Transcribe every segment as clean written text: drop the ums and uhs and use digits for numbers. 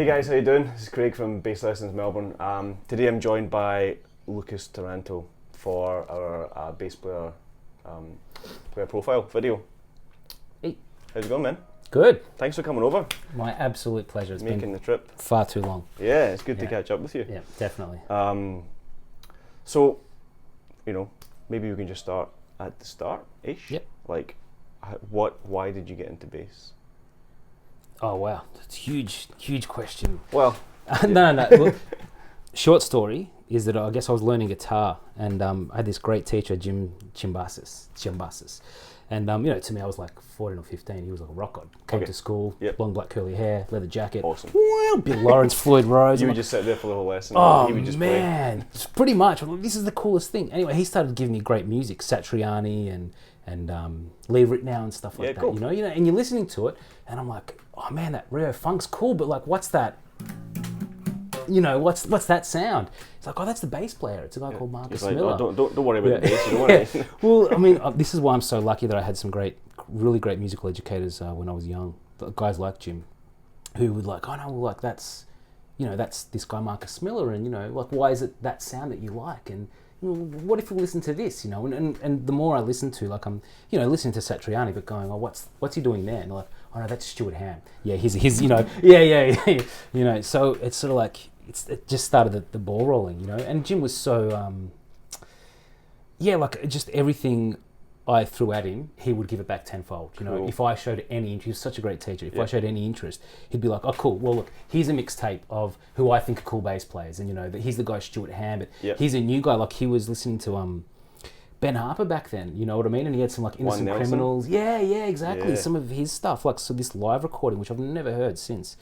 guys, how you doing? This is Craig from Bass Lessons Melbourne. Today I'm joined by Lucas Taranto for our bass player profile video. Hey. How's it going, man? Good. Thanks for coming over. My absolute pleasure. It's Making been the trip. far too long. Yeah, it's good to catch up with you. Yeah, definitely. So, maybe we can just start at the start-ish. Yep. Like, why did you get into bass? Oh wow, that's a huge question. Well, no. Look, short story is that I guess I was learning guitar, and I had this great teacher, Jim Chimbasis. And to me, I was like 14 or 15. He was like a rock god. Came to school, long black curly hair, leather jacket. Awesome. Bill Lawrence, Floyd Rose. You would just sit there for the whole lesson. Oh he would just man, play. Pretty much. This is the coolest thing. Anyway, he started giving me great music, Satriani and Leave It Now and stuff like that. Cool. And you're listening to it, and I'm like, oh man, that Rio Funk's cool, but like, what's that? What's that sound? It's like, oh, that's the bass player. It's a guy called Marcus Miller. Oh, don't worry about the bass. You don't worry. Well, I mean, this is why I'm so lucky that I had some really great musical educators when I was young. Guys like Jim, who would like, oh no, well, like that's this guy Marcus Miller, and like, why is it that sound that you like? And what if you listen to this? And the more I listen to, like, I'm listening to Satriani, but going, oh, what's he doing there? And like, oh no, that's Stuart Ham. Yeah, he's yeah. So it's sort of like it just started the ball rolling, And Jim was so like just everything I threw at him, he would give it back tenfold. Cool. If I showed any interest, he was such a great teacher. If I showed any interest, he'd be like, "Oh, cool. Well, look, here's a mixtape of who I think are cool bass players, and that he's the guy Stuart Ham, but he's a new guy. Like he was listening to Ben Harper back then. You know what I mean? And he had some like Innocent Criminals. Yeah, exactly. Yeah. Some of his stuff, like this live recording, which I've never heard since.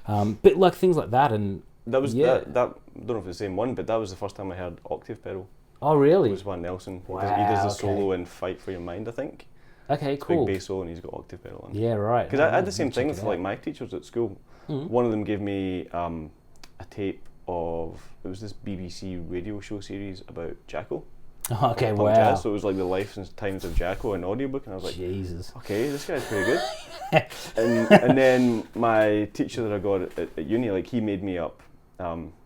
But like things like that, and that was that. I don't know if it's the same one, but that was the first time I heard octave pedal. Oh, really? It was Van Nelson. Wow, he does the solo in Fight for Your Mind, I think. Okay, cool. Big bass solo, and he's got octave pedal on. Yeah, right. Because I had the same thing with like my teachers at school. Mm-hmm. One of them gave me a tape of, it was this BBC radio show series about Jacko. Oh, okay, Punk wow. Jazz, so it was like the life and times of Jacko, an audiobook, and I was like, Jesus. Okay, this guy's pretty good. and then my teacher that I got at uni, like he made me up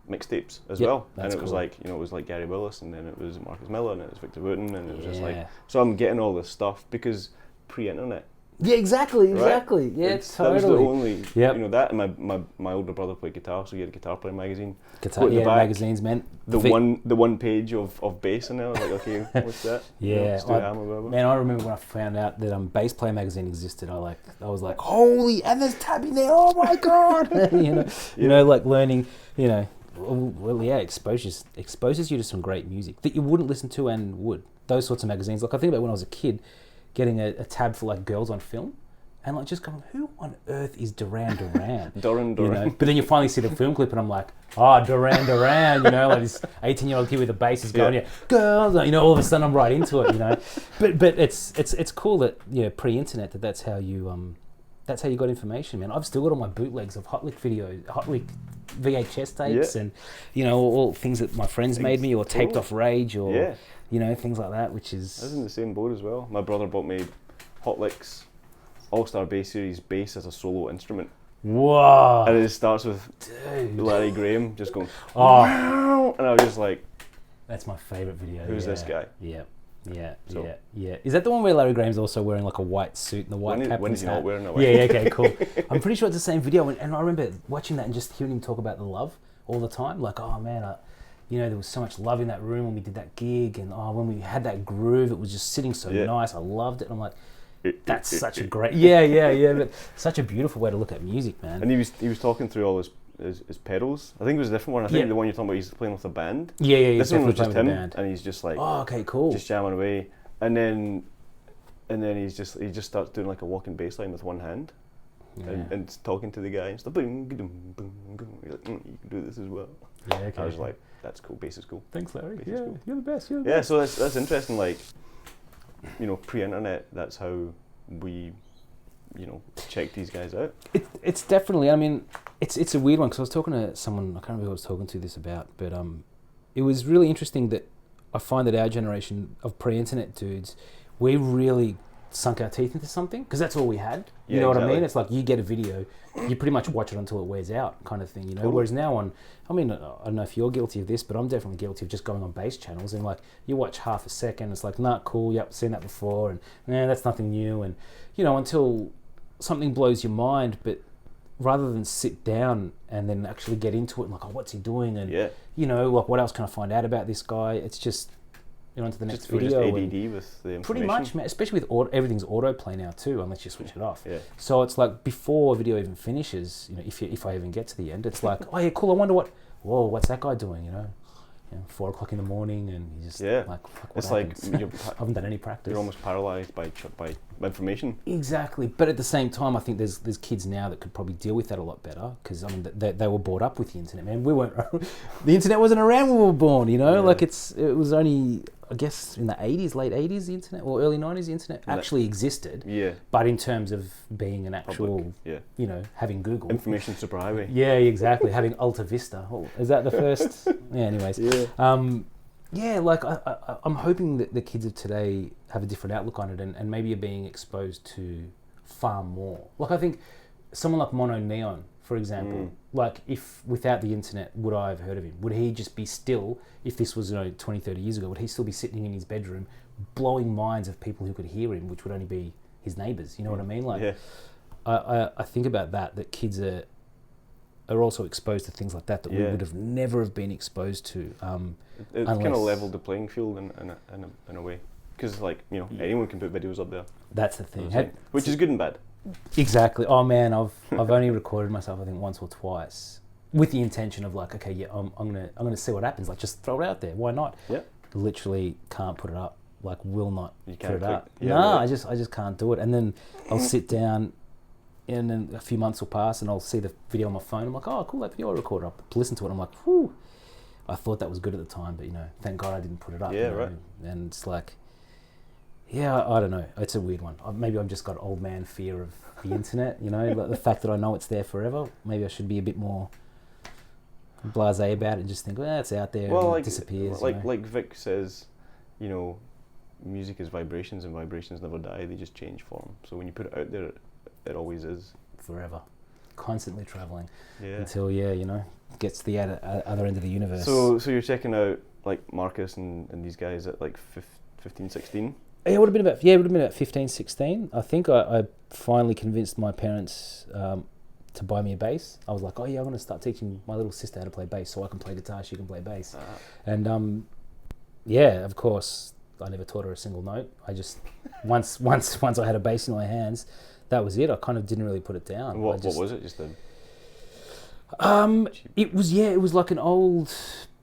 mixtapes as well, and it was like it was like Gary Willis, and then it was Marcus Miller, and it was Victor Wooten, and it was just like, so I'm getting all this stuff because pre-internet. Yeah, exactly. Right? Yeah, Totally. That was the only, that, and my older brother played guitar, so he had a guitar playing magazine. Magazines, man. The one page of bass in there. I was like, okay, what's that? Yeah, Stuart Ham or whatever. Man, I remember when I found out that Bass Player magazine existed. I was like, holy, and there's tabby there. Oh my god! Like learning, exposes you to some great music that you wouldn't listen to and would. Those sorts of magazines. Like I think about when I was a kid, getting a tab for like girls on film, and like just going, who on earth is Duran Duran? Duran. But then you finally see the film clip, and I'm like, Duran Duran. Like this 18-year-old kid with a bass is going, girls. All of a sudden I'm right into it. But it's cool that pre-internet that's how you got information, man. I've still got all my bootlegs of Hot Lick videos, Hot Lick VHS tapes, and all things that my friends made me, or taped off Rage, or things like that. Which is, I was in the same boat as well. My brother bought me Hot Licks All-Star Bass Series bass as a solo instrument. Whoa! And it starts with Larry Graham just going, wow, and I was just like, that's my favourite video. Who's this guy? Yeah. Is that the one where Larry Graham's also wearing like a white suit and the white captain's hat? When is he not wearing it? Yeah, okay, cool. I'm pretty sure it's the same video, and I remember watching that and just hearing him talk about the love all the time. Like, oh man, there was so much love in that room when we did that gig, and when we had that groove, it was just sitting so nice. I loved it. And I'm like, that's such a great, but such a beautiful way to look at music, man. And he was talking through all his pedals. I think it was a different one. I think the one you're talking about, he's playing with a band. Yeah. This one was just him, and he's just like, oh, okay, cool, just jamming away, and then he just starts doing like a walking bass line with one hand, and talking to the guy and stuff. Boom, boom, boom, boom. You're like, you can do this as well. Yeah, okay. I was like, that's cool. Bass is cool. Thanks, Larry. Bass is cool. You're the best. Yeah, so that's interesting. Like, pre-internet, that's how we, check these guys out. It's definitely. I mean, it's a weird one because I was talking to someone. I can't remember who I was talking to this about, but it was really interesting that I find that our generation of pre-internet dudes, we really sunk our teeth into something, because that's all we had. Yeah, You know what I exactly. mean? It's like you get a video, you pretty much watch it until it wears out, kind of thing. You know. Totally. Whereas now I don't know if you're guilty of this, but I'm definitely guilty of just going on base channels and like you watch half a second, it's like, nah, cool, yep, seen that before, and that's nothing new, and you know, until something blows your mind, but rather than sit down and then actually get into it and like, oh, what's he doing, and you know, like what else can I find out about this guy? It's just, you know, onto the next video. Just ADD with the information. Pretty much, man, especially with everything's autoplay now too, unless you switch it off. Yeah. So it's like before a video even finishes, you know, if I even get to the end, it's like, oh yeah, cool. I wonder what's that guy doing? You know, 4 o'clock in the morning, and you just like, fuck, what it's happens? like I haven't done any practice. You're almost paralyzed by information. Exactly, but at the same time, I think there's kids now that could probably deal with that a lot better, because I mean they were brought up with the internet, man. We weren't. The internet wasn't around when we were born, you know. Like it was only, I guess, in the 80s, late 80s, the internet, or early 90s, the internet actually existed. Yeah. But in terms of being an actual, you know, having Google. Information superhighway. Yeah, exactly. Having Alta Vista. Oh, is that the first? Yeah, anyways. Yeah. Like I'm hoping that the kids of today have a different outlook on it, and maybe are being exposed to far more. Like I think someone like Mono Neon, for example, like if without the internet, would I have heard of him? Would he just be still, if this was 20, 30 years ago, would he still be sitting in his bedroom blowing minds of people who could hear him, which would only be his neighbours? You know what I mean? Like, I think about that kids are also exposed to things like that we would have never have been exposed to. It kind of leveled the playing field in a way, because like, you know, anyone can put videos up there. That's the thing, which is good and bad. Exactly. Oh man, I've only recorded myself I think once or twice with the intention of like, okay, I'm gonna see what happens. Like, just throw it out there. Why not? Yeah. Literally can't put it up. Like, will not put it up. Yeah, no, really. I just can't do it. And then I'll sit down, and then a few months will pass, and I'll see the video on my phone. I'm like, oh, cool, that video I recorded. I'll listen to it. I'm like, whew. I thought that was good at the time, but you know, thank God I didn't put it up. Yeah, you know? right. And it's like, yeah, I don't know. It's a weird one. Maybe I've just got old man fear of the internet. You know, like the fact that I know it's there forever. Maybe I should be a bit more blasé about it and just think, well, it's out there, and it disappears. Like Vic says, you know, music is vibrations, and vibrations never die. They just change form. So when you put it out there, it always is forever, constantly traveling until you know, gets to the other end of the universe. So you're checking out like Marcus and these guys at like 15, 16. It would have been about 15, 16. I think I finally convinced my parents to buy me a bass. I was like, oh yeah, I'm going to start teaching my little sister how to play bass, so I can play guitar, she can play bass. And of course, I never taught her a single note. I just once I had a bass in my hands, that was it. I kind of didn't really put it down. What was it? Just then? It was like an old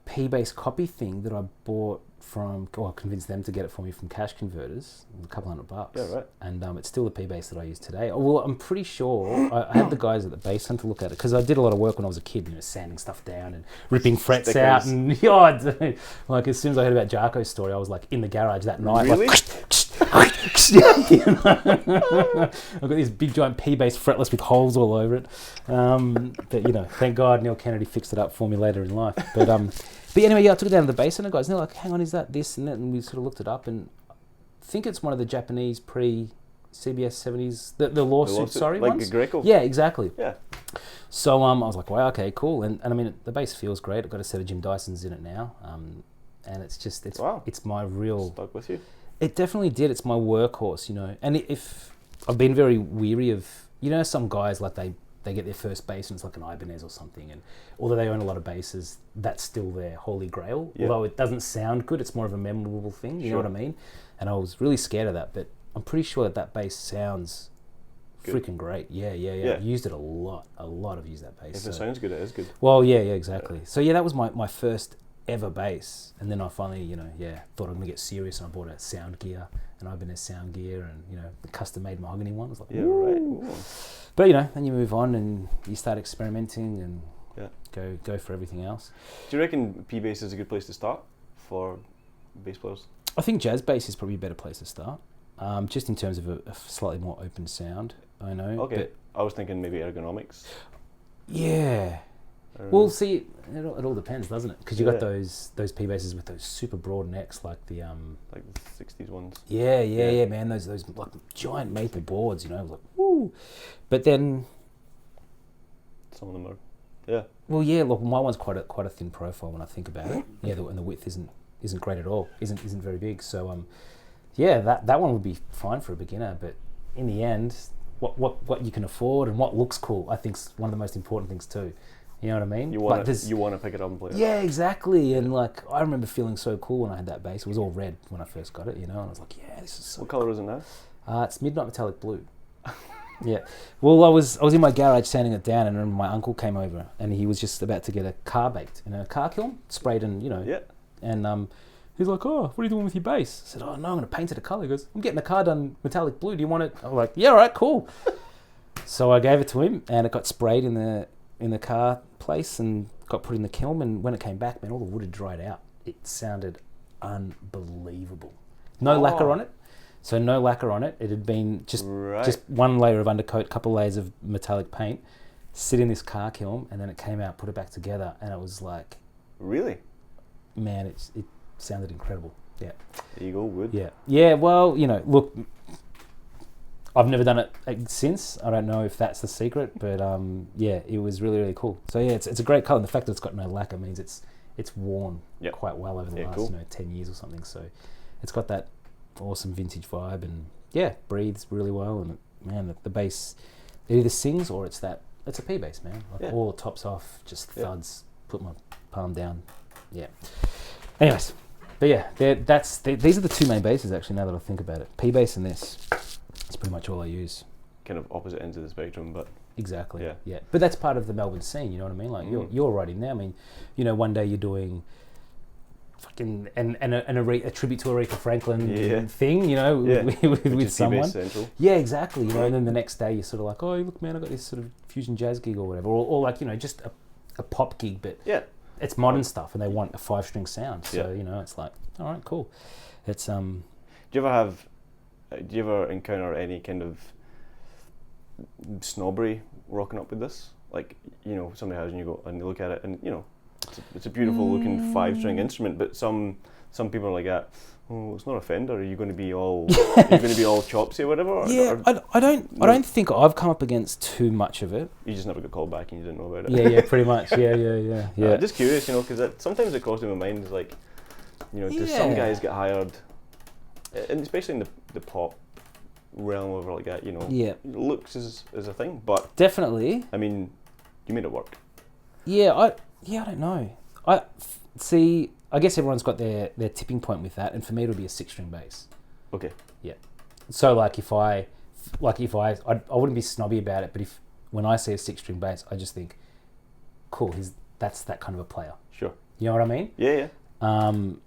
P-bass copy thing that I bought from, I convinced them to get it for me from Cash Converters, a couple $100. Yeah, right. And it's still the P-bass that I use today. Well, I'm pretty sure I had the guys at the Bass Center look at it, because I did a lot of work when I was a kid, you know, sanding stuff down and ripping frets out, and dude, like as soon as I heard about Jarko's story, I was like in the garage that night. Really? Like, you know? I've got this big giant P-bass fretless with holes all over it. But you know, thank God Neil Kennedy fixed it up for me later in life. But anyway, I took it down to the Bass Center guys, and they're like, hang on, is that this and that? And we sort of looked it up, and I think it's one of the Japanese pre-CBS 70s, the lawsuit, like ones. Greco. Yeah, exactly. Yeah. So I was like, wow, okay, cool. And I mean, the bass feels great. I've got a set of Jim Dysons in it now. And it's my real... Stuck with you? It definitely did. It's my workhorse, you know. And if I've been very weary of, you know, some guys, like they get their first bass and it's like an Ibanez or something, and although they own a lot of basses, that's still their holy grail. Yeah. Although it doesn't sound good, it's more of a memorable thing, you know what I mean? And I was really scared of that, but I'm pretty sure that bass sounds freaking great. Yeah. I've used it a lot. I've used that bass. If it sounds good, it is good. Well, yeah, exactly. So yeah, that was my first ever bass, and then I finally, you know, thought I'm gonna get serious, and I bought a sound gear, an Ibanez sound gear, and you know, the custom made mahogany one. I was like, right. But you know, then you move on and you start experimenting and go for everything else. Do you reckon P-bass is a good place to start for bass players? I think jazz bass is probably a better place to start, just in terms of a slightly more open sound. I know. Okay. But I was thinking maybe ergonomics. Yeah. Well, see, it all depends, doesn't it? Because you got those P bases with those super broad necks, like the like the 60s ones. Yeah, man. Those like giant maple boards, like woo. But then some of them are, yeah. Well, yeah. Look, my one's quite a thin profile when I think about it. Yeah, and the width isn't great at all. Isn't very big. So yeah, that one would be fine for a beginner. But in the end, what you can afford and what looks cool, I think, is one of the most important things too. You know what I mean? You want to pick it up and play it. Yeah, exactly. And like, I remember feeling so cool when I had that bass. It was all red when I first got it, and I was like, yeah, this is so What colour is it now? It's midnight metallic blue. Yeah. Well, I was in my garage sanding it down, and then my uncle came over, and he was just about to get a car baked in a car kiln, sprayed and, Yeah. And he's like, oh, what are you doing with your bass? I said, oh, no, I'm going to paint it a colour. He goes, I'm getting the car done metallic blue. Do you want it? I'm like, yeah, all right, cool. So I gave it to him, and it got sprayed in the car place and got put in the kiln, and when it came back, man, all the wood had dried out. It sounded unbelievable. No lacquer on it. So no lacquer on it. It had been just one layer of undercoat, couple layers of metallic paint, sit in this car kiln, and then it came out, put it back together, and it was like... Really? Man, it sounded incredible. Yeah. There you go, wood. Yeah. Yeah, well, look, I've never done it since. I don't know if that's the secret, but yeah, it was really, really cool. So yeah, it's a great colour. And the fact that it's got no lacquer means it's worn quite well over the last 10 years or something. So it's got that awesome vintage vibe, and yeah, breathes really well. And man, the bass, it either sings or it's a P bass, man. Like all tops off, just thuds. Put my palm down. Yeah. Anyways, but yeah, these are the two main basses actually. Now that I think about it, P bass and this. That's pretty much all I use. Kind of opposite ends of the spectrum, but exactly. Yeah. But that's part of the Melbourne scene. You know what I mean? Like you're right in there. I mean, one day you're doing fucking a tribute to Aretha Franklin thing. With someone. Yeah, exactly. And then the next day you're sort of like, oh look, man, I got this sort of fusion jazz gig or whatever, or like just a pop gig, but it's modern stuff, and they want a 5-string sound. So it's like, all right, cool. It's Do you ever encounter any kind of snobbery rocking up with this? Like, somebody has, and you go and you look at it, and it's a beautiful looking 5-string instrument, but some people are like that. Oh, it's not a Fender. Are you going to be all chopsy or whatever? I don't think I've come up against too much of it. You just never got called back and you didn't know about it. Yeah, pretty much. Yeah. Just curious, because sometimes it crosses my mind is like, do some guys get hired, and especially in the pop realm over like that, looks is a thing, but definitely. I mean, you made it work. I don't know. I guess everyone's got their tipping point with that, and for me it would be a 6-string bass. Okay. Yeah. So like if I wouldn't be snobby about it, but when I see a 6-string bass, I just think, cool, that's that kind of a player. Sure. You know what I mean? Yeah. And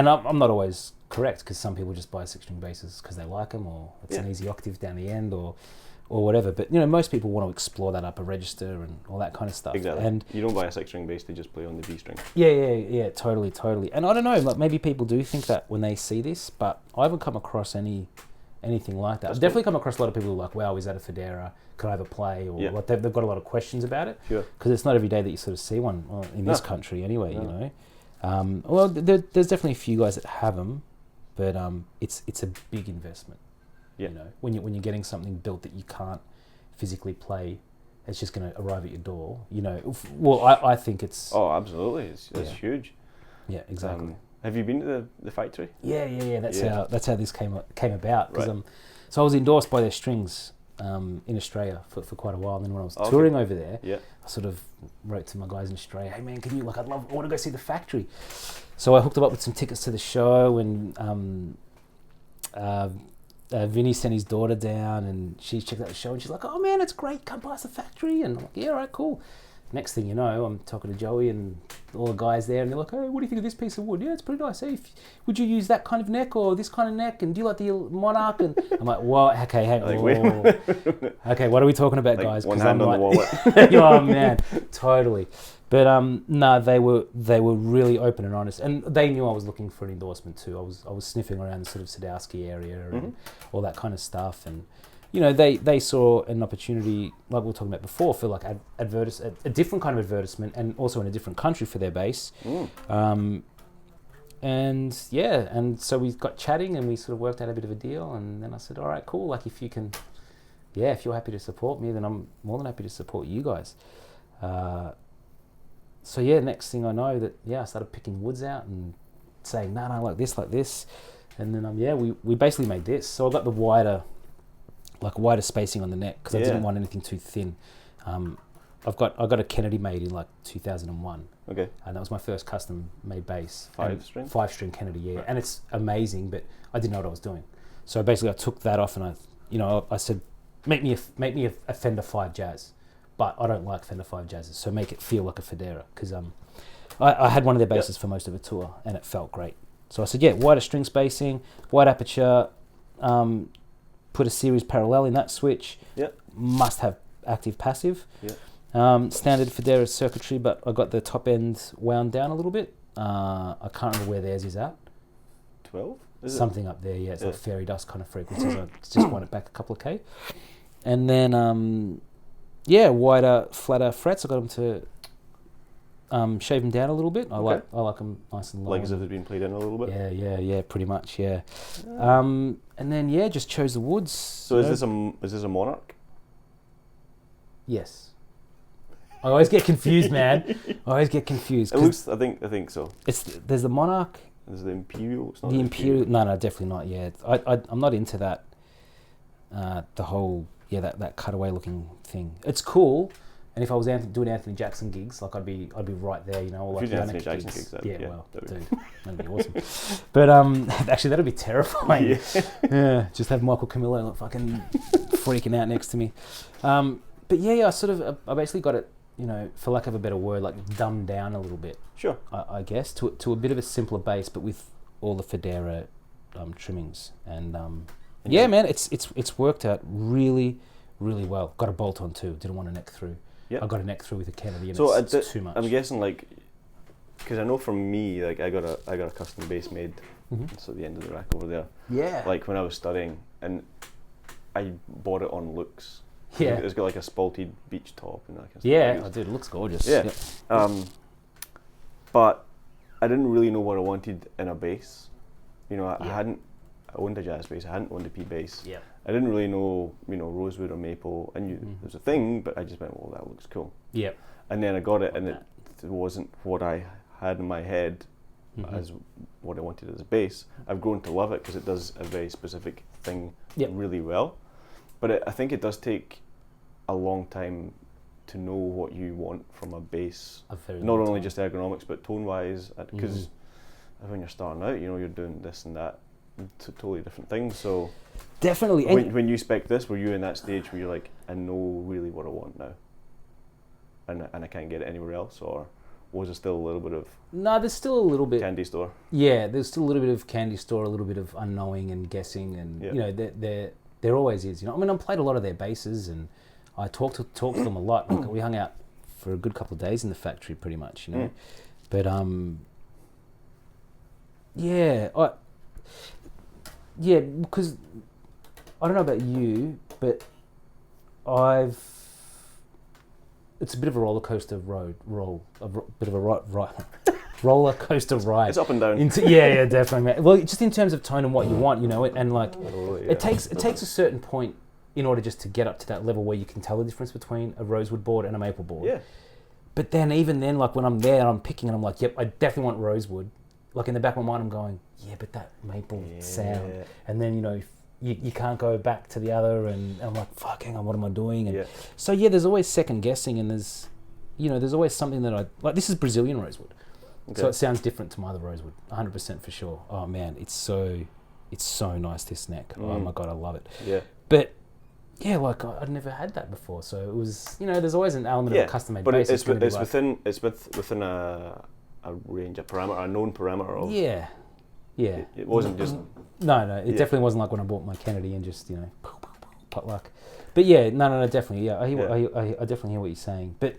I'm not always correct, because some people just buy 6-string basses because they like them, or it's an easy octave down the end, or whatever. But most people want to explore that upper register and all that kind of stuff. Exactly. And you don't buy a 6-string bass to just play on the B string. Yeah, totally. And I don't know, like maybe people do think that when they see this, but I haven't come across anything like that. I've definitely come across a lot of people who are like, wow, is that a Fodera? Could I have a play? Or like they've got a lot of questions about it. Sure. Because it's not every day that you sort of see one in this country anyway, Well, there's definitely a few guys that have them, but it's a big investment. Yeah. When you're getting something built that you can't physically play, it's just going to arrive at your door. Well, I think it's. Oh, absolutely! It's huge. Yeah, exactly. Have you been to the factory? Yeah. That's how this came about. Because so I was endorsed by their strings in Australia for quite a while. And then when I was touring over there, I sort of wrote to my guys in Australia, hey man, can you I want to go see the factory. So I hooked them up with some tickets to the show, and Vinny sent his daughter down, and she checked out the show, and she's like, oh man, it's great, come past the factory. And I'm like, yeah, all right, cool. Next thing you know, I'm talking to Joey and all the guys there, and they're like, hey, what do you think of this piece of wood? Yeah, it's pretty nice. Hey, would you use that kind of neck or this kind of neck? And do you like the Monarch? And I'm like, well, okay, hang on. Okay, what are we talking about, guys? One hand on the wallet. Oh man, totally. But no, they were really open and honest, and they knew I was looking for an endorsement too. I was sniffing around the sort of Sadowski area and all that kind of stuff, and you know, they saw an opportunity, like we were talking about before, for like a different kind of advertisement, and also in a different country for their base. And yeah, and so we got chatting, and we sort of worked out a bit of a deal, and then I said, all right, cool, like if you can, if you're happy to support me, then I'm more than happy to support you guys. So yeah, next thing I know that, I started picking woods out and saying, no, like this. And then, we basically made this. So I got the wider spacing on the neck, because I didn't want anything too thin. I got a Kennedy made in like 2001. Okay. And that was my first custom made bass. 5-string? 5-string Kennedy, yeah. Right. And it's amazing, but I didn't know what I was doing. So basically I took that off, and I said, make me a Fender 5 Jazz. But I don't like Fender 5 Jazzes, so make it feel like a Fodera, because I had one of their basses for most of the tour, and it felt great. So I said, wider string spacing, wide aperture, put a series parallel in that switch. Yep. Must have active passive. Yep. Standard Fodera circuitry, but I got the top end wound down a little bit. I can't remember where theirs is at. 12? Something up there, It's like fairy dust kind of frequencies. I just want it back a couple of K. And then, wider, flatter frets. I got them to shave them down a little bit. I like them nice and long. Like as if they've been played in a little bit? Yeah, pretty much, And then, just chose the woods. So is this a Monarch? Yes. I always get confused, man. I looks. I think so. There's the Monarch. There's the Imperial. It's not the Imperial. No, definitely not. Yeah, I'm not into that. The whole that cutaway looking thing. It's cool, and if I was doing Anthony Jackson gigs, like I'd be right there, Or if like you did Anthony Jackson gigs, dude, that'd be awesome. But actually, that'd be terrifying. Just have Michael Camillo like fucking freaking out next to me. But I basically got it, for lack of a better word, like dumbed down a little bit. Sure. I guess to a bit of a simpler bass, but with all the Fodera trimmings, and man, it's worked out really, really well. Got a bolt on too. Didn't want a neck through. I got a neck through with a Kennedy, and so it's too much. I'm guessing because I know from me, I got a custom bass made. It's at the end of the rack over there. Yeah. Like when I was studying, and I bought it on Looks. Yeah. It's got like a spalted beach top and that kind of stuff. Yeah, dude, it looks gorgeous. Yeah. But I didn't really know what I wanted in a bass. I owned a jazz bass. I hadn't owned a P bass. Yeah. I didn't really know, rosewood or maple. I knew there was a thing, but I just went, well, that looks cool. Yeah. And then I got it, and it wasn't what I had in my head as what I wanted as a bass. I've grown to love it because it does a very specific thing really well. But I think it does take a long time to know what you want from a bass. Not only just ergonomics, but tone-wise. Because when you're starting out, you're doing this and that, totally different things. So definitely. When you spec this, were you in that stage where you're like, I know really what I want now, and I can't get it anywhere else, or was there still a little bit of? No, there's still a little bit candy store. Yeah, there's still a little bit of candy store, a little bit of unknowing and guessing, and there always is. I mean, I played a lot of their basses, and I talked to them a lot. Like, we hung out for a good couple of days in the factory, pretty much. But because I don't know about you, but it's a bit of a roller coaster roller coaster ride. It's up and down. Definitely, man. Well, just in terms of tone and what you want, and like it takes a certain point in order just to get up to that level where you can tell the difference between a rosewood board and a maple board. Yeah. But then even then, like when I'm there and I'm picking and I'm like, yep, I definitely want rosewood. Like in the back of my mind, I'm going, yeah, but that maple sound. And then, you can't go back to the other, and I'm like, fuck, hang on, what am I doing? And so there's always second guessing, and there's always something that I like. This is Brazilian rosewood, so it sounds different to my other rosewood, 100% for sure. Oh man, it's so nice, this neck. Oh my god, I love it. Yeah, but like I'd never had that before, so it was there's always an element of a custom made bass. But it's within a range, a parameter, a known parameter of. Yeah. It wasn't just. No, it definitely wasn't like when I bought my Kennedy and just pot luck. But no, definitely. Yeah, I definitely hear what you're saying. But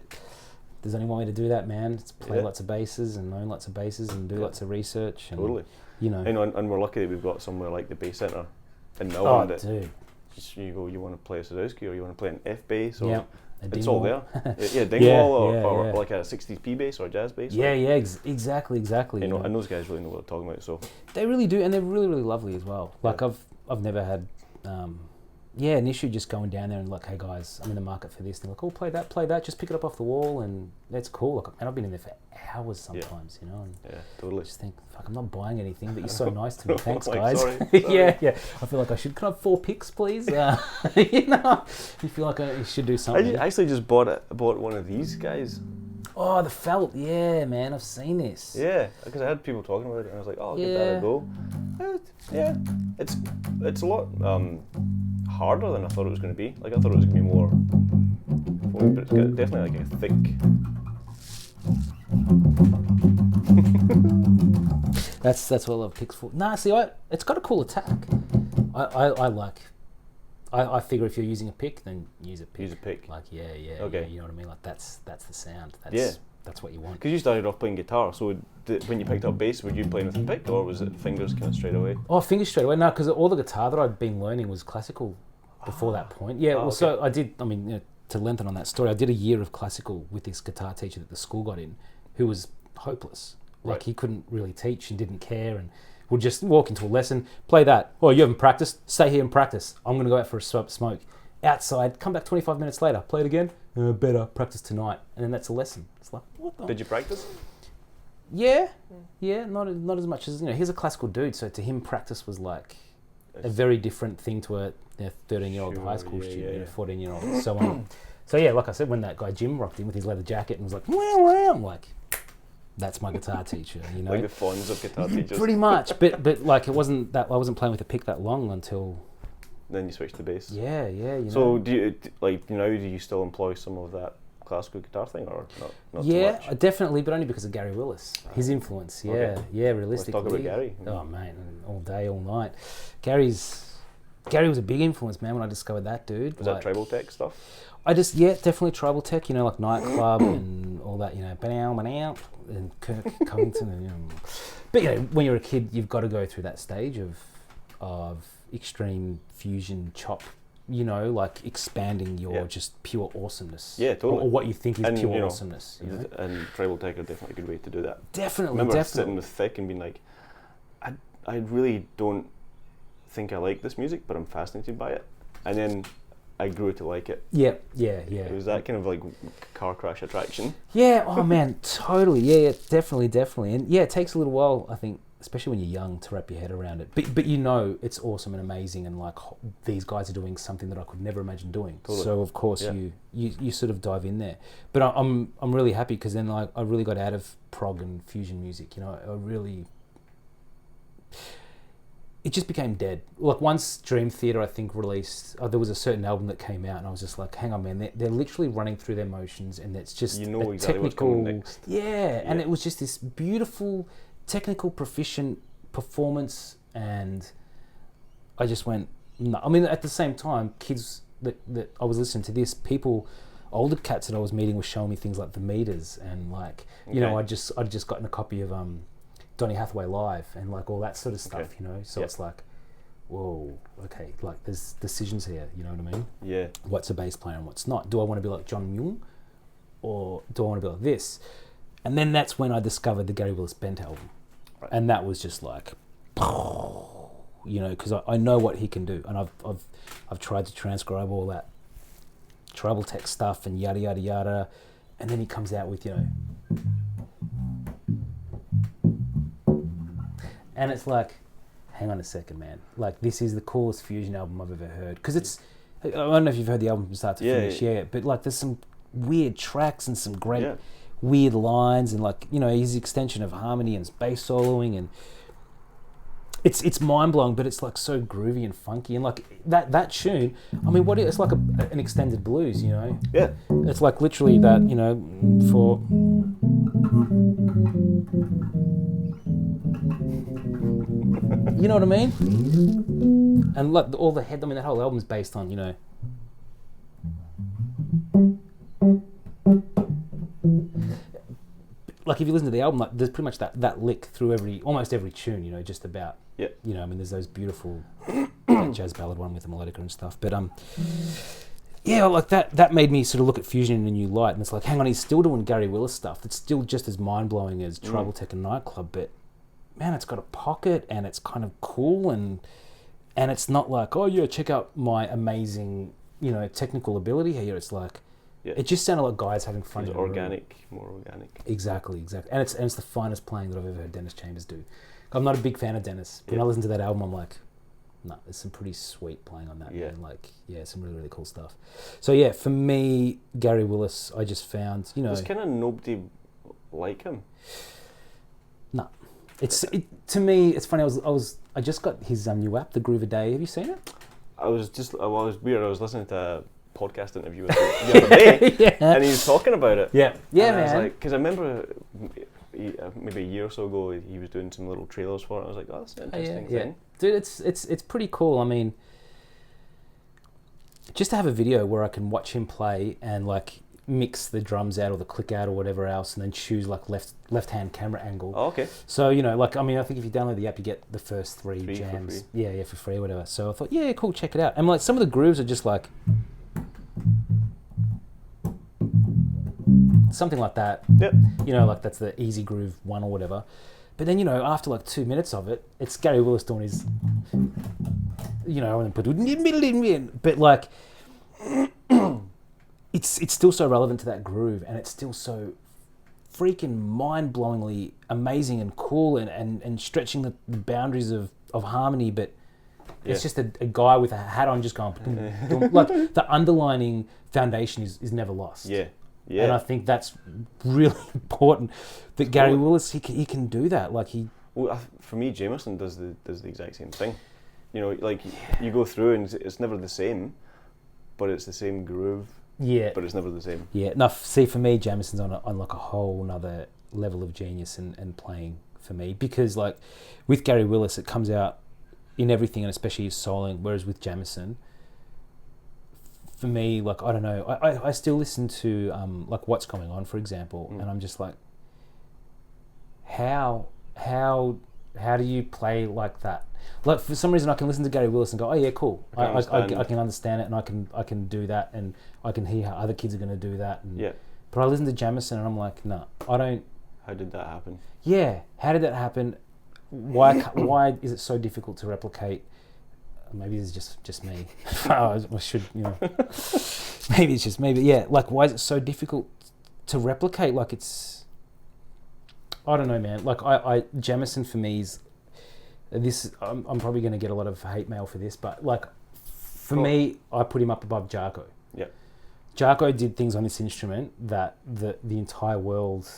there's only one way to do that, man. It's play lots of basses and learn lots of basses and do lots of research. And, totally. And we're lucky that we've got somewhere like the Bass Centre in Melbourne. Oh, dude. you want to play a Sadowski or you want to play an F bass, or Yep. it's all there. Yeah, Dingwall Yeah, or yeah. like a 60s P bass or a jazz bass. Yeah, like, yeah, exactly. you know, and those guys really know what they're talking about. So They really do, and they're really, really lovely as well. Like I've never had, an issue just going down there and like, hey guys, I'm in the market for this. And they're like, oh, play that, just pick it up off the wall, and that's cool. Like, and I've been in there for hours sometimes, you know. And yeah, totally. just think, fuck, I'm not buying anything, but you're so nice to me. Thanks, Like, guys. sorry. Yeah. I feel like I should. Can I have 4 picks, please? You know, you feel like I should do something. I actually just bought one of these guys. Oh, the felt. Yeah, man, I've seen this. Yeah, because I had people talking about it, and I was like, oh, I'll give that a go. Yeah, it's a lot harder than I thought it was going to be. Like, I thought it was going to be more but it's got definitely like a thick. That's what I love picks for. Nah, see, it's got a cool attack. I figure if you're using a pick, then use a pick. Use a pick. Like, yeah, Okay. you know what I mean? Like, that's the sound. That's what you want. Because you started off playing guitar, so when you picked up bass, were you playing with a pick, or was it fingers kind of straight away? Oh, fingers straight away. No, because all the guitar that I'd been learning was classical before that point. Yeah, well, okay. so I did, I mean, you know, to lengthen on that story, I did a year of classical with this guitar teacher that the school got in, who was hopeless. Like, Right. he couldn't really teach and didn't care, and would just walk into a lesson, play that. Oh, you haven't practiced? Stay here and practice. I'm going to go out for a smoke. Outside, come back 25 minutes later, play it again. Better, practice tonight. And then that's a lesson. It's like, what the? Did you practice? Yeah, not as much as, you know, he's a classical dude, so to him practice was like a very different thing to a 13-year-old high school student, a 14-year-old. So yeah, like I said, when that guy Jim rocked in with his leather jacket and was like, wow, I'm like, that's my guitar teacher, you know. Like the fawns of guitar teachers. Pretty much, but like it wasn't that I wasn't playing with a pick that long until. Then you switched to bass. Yeah, you know. So do you still employ some of that classical guitar thing, or not yeah, too much? Definitely, but only because of Gary Willis, his influence. Yeah, Okay. yeah, realistically. Let's talk about Gary. Oh man, all day, all night. Gary was a big influence, man. When I discovered that dude, Was that tribal tech stuff? Definitely tribal tech. You know, like Nightclub and all that. You know, Banal, and Kirk Covington. And, you know. But you know, when you're a kid, you've got to go through that stage of extreme fusion chop. You know, like expanding your just pure awesomeness. Yeah, totally. Or what you think is pure you know, awesomeness. You know? And tribal tech are definitely a good way to do that. Definitely, I remember sitting with Thick and being like, I really don't think I like this music, but I'm fascinated by it. And then I grew to like it. Yeah. It was that kind of like car crash attraction. Yeah, oh man, totally. Yeah, definitely. And yeah, it takes a little while, I think, especially when you're young, to wrap your head around it. But you know it's awesome and amazing, and like these guys are doing something that I could never imagine doing. Totally. So of course you sort of dive in there. But I'm really happy because then I really got out of prog and fusion music. You know, it just became dead. Like once Dream Theater, I think, released, there was a certain album that came out, and I was just like, hang on, man, they're literally running through their motions, and it's just exactly technical. What's coming next. Yeah, and it was just this beautiful, technical, proficient performance, and I just went, no. I mean, at the same time, kids that I was listening to this, older cats that I was meeting were showing me things like the meters, and like, you know, I'd just gotten a copy of Donny Hathaway Live and like all that sort of stuff, you know. So it's like, whoa, okay, like there's decisions here, you know what I mean? Yeah. What's a bass player and what's not? Do I want to be like John Myung, or do I want to be like this? And then that's when I discovered the Gary Willis Bent album, and that was just like, you know, because I know what he can do, and I've tried to transcribe all that tribal tech stuff and yada yada yada, and then he comes out with, you know. And it's like, hang on a second, man. Like, this is the coolest fusion album I've ever heard. Because it's, I don't know if you've heard the album from start to finish, but like there's some weird tracks and some great weird lines, and like, you know, his extension of harmony and bass soloing, and it's mind-blowing, but it's like so groovy and funky. And like that tune, I mean, it's like an extended blues, you know? Yeah. It's like literally that, you know, for... You know what I mean? And like that whole album's based on, you know. Like if you listen to the album, like there's pretty much that lick through almost every tune, you know, just about. Yeah. You know, I mean, there's those beautiful jazz ballad one with the melodica and stuff. But yeah, like that made me sort of look at fusion in a new light, and it's like, hang on, he's still doing Gary Willis stuff. It's still just as mind blowing as Tribal Tech and Nightclub, but man, it's got a pocket and it's kind of cool, and it's not like, oh yeah, check out my amazing, technical ability here. It's like, it just sounded like guys having fun. It's organic, more organic. Exactly, and it's the finest playing that I've ever heard Dennis Chambers do. I'm not a big fan of Dennis. When I listen to that album, I'm like, no, there's some pretty sweet playing on that. Yeah. And like, some really, really cool stuff. So yeah, for me, Gary Willis, I just found, There's kind of nobody like him. No. To me, it's funny, I just got his new app, The Groove a Day. Have you seen it? I was weird. I was listening to a podcast interview with him the other day, and he was talking about it. Yeah, man. I was like, because I remember maybe a year or so ago, he was doing some little trailers for it. I was like, oh, that's an interesting thing. Dude, it's pretty cool. I mean, just to have a video where I can watch him play and like mix the drums out or the click out or whatever else, and then choose like left hand camera angle. Oh, okay. So like, I mean, I think if you download the app, you get the first three jams. For free. Yeah, for free or whatever. So I thought, yeah, cool, check it out. And like some of the grooves are just like something like that. Yep. Like that's the easy groove one or whatever. But then, after like 2 minutes of it, it's Gary Willis doing his, but like, it's still so relevant to that groove, and it's still so freaking mind-blowingly amazing and cool, and stretching the boundaries of harmony. But it's just a guy with a hat on just going, like the underlining foundation is never lost. Yeah. Yeah. And I think that's really important that Gary Willis, he can do that. Like for me, Jamerson does the exact same thing. Like you go through and it's never the same, but it's the same groove. Yeah. But it's never the same. Yeah. No, see, for me, Jamerson's on like a whole nother level of genius and playing for me, because like with Gary Willis, it comes out in everything, and especially his soloing. Whereas with Jamerson, for me, like, I don't know, I still listen to like What's Going On, for example, and I'm just like, how do you play like that? Like, for some reason I can listen to Gary Willis and go, oh yeah, cool, I can understand it, and I can do that, and I can hear how other kids are going to do that, but I listen to Jamerson and I'm like, no, I don't. How did that happen? Yeah, how did that happen? Why is it so difficult to replicate? Maybe it's just me. I should, maybe it's just me. But yeah, like, why is it so difficult to replicate? Like, it's, I don't know, man. Like, Jamerson for me is this. I'm probably going to get a lot of hate mail for this, but like, for me, I put him up above Jarko. Yeah. Jarko did things on this instrument that the entire world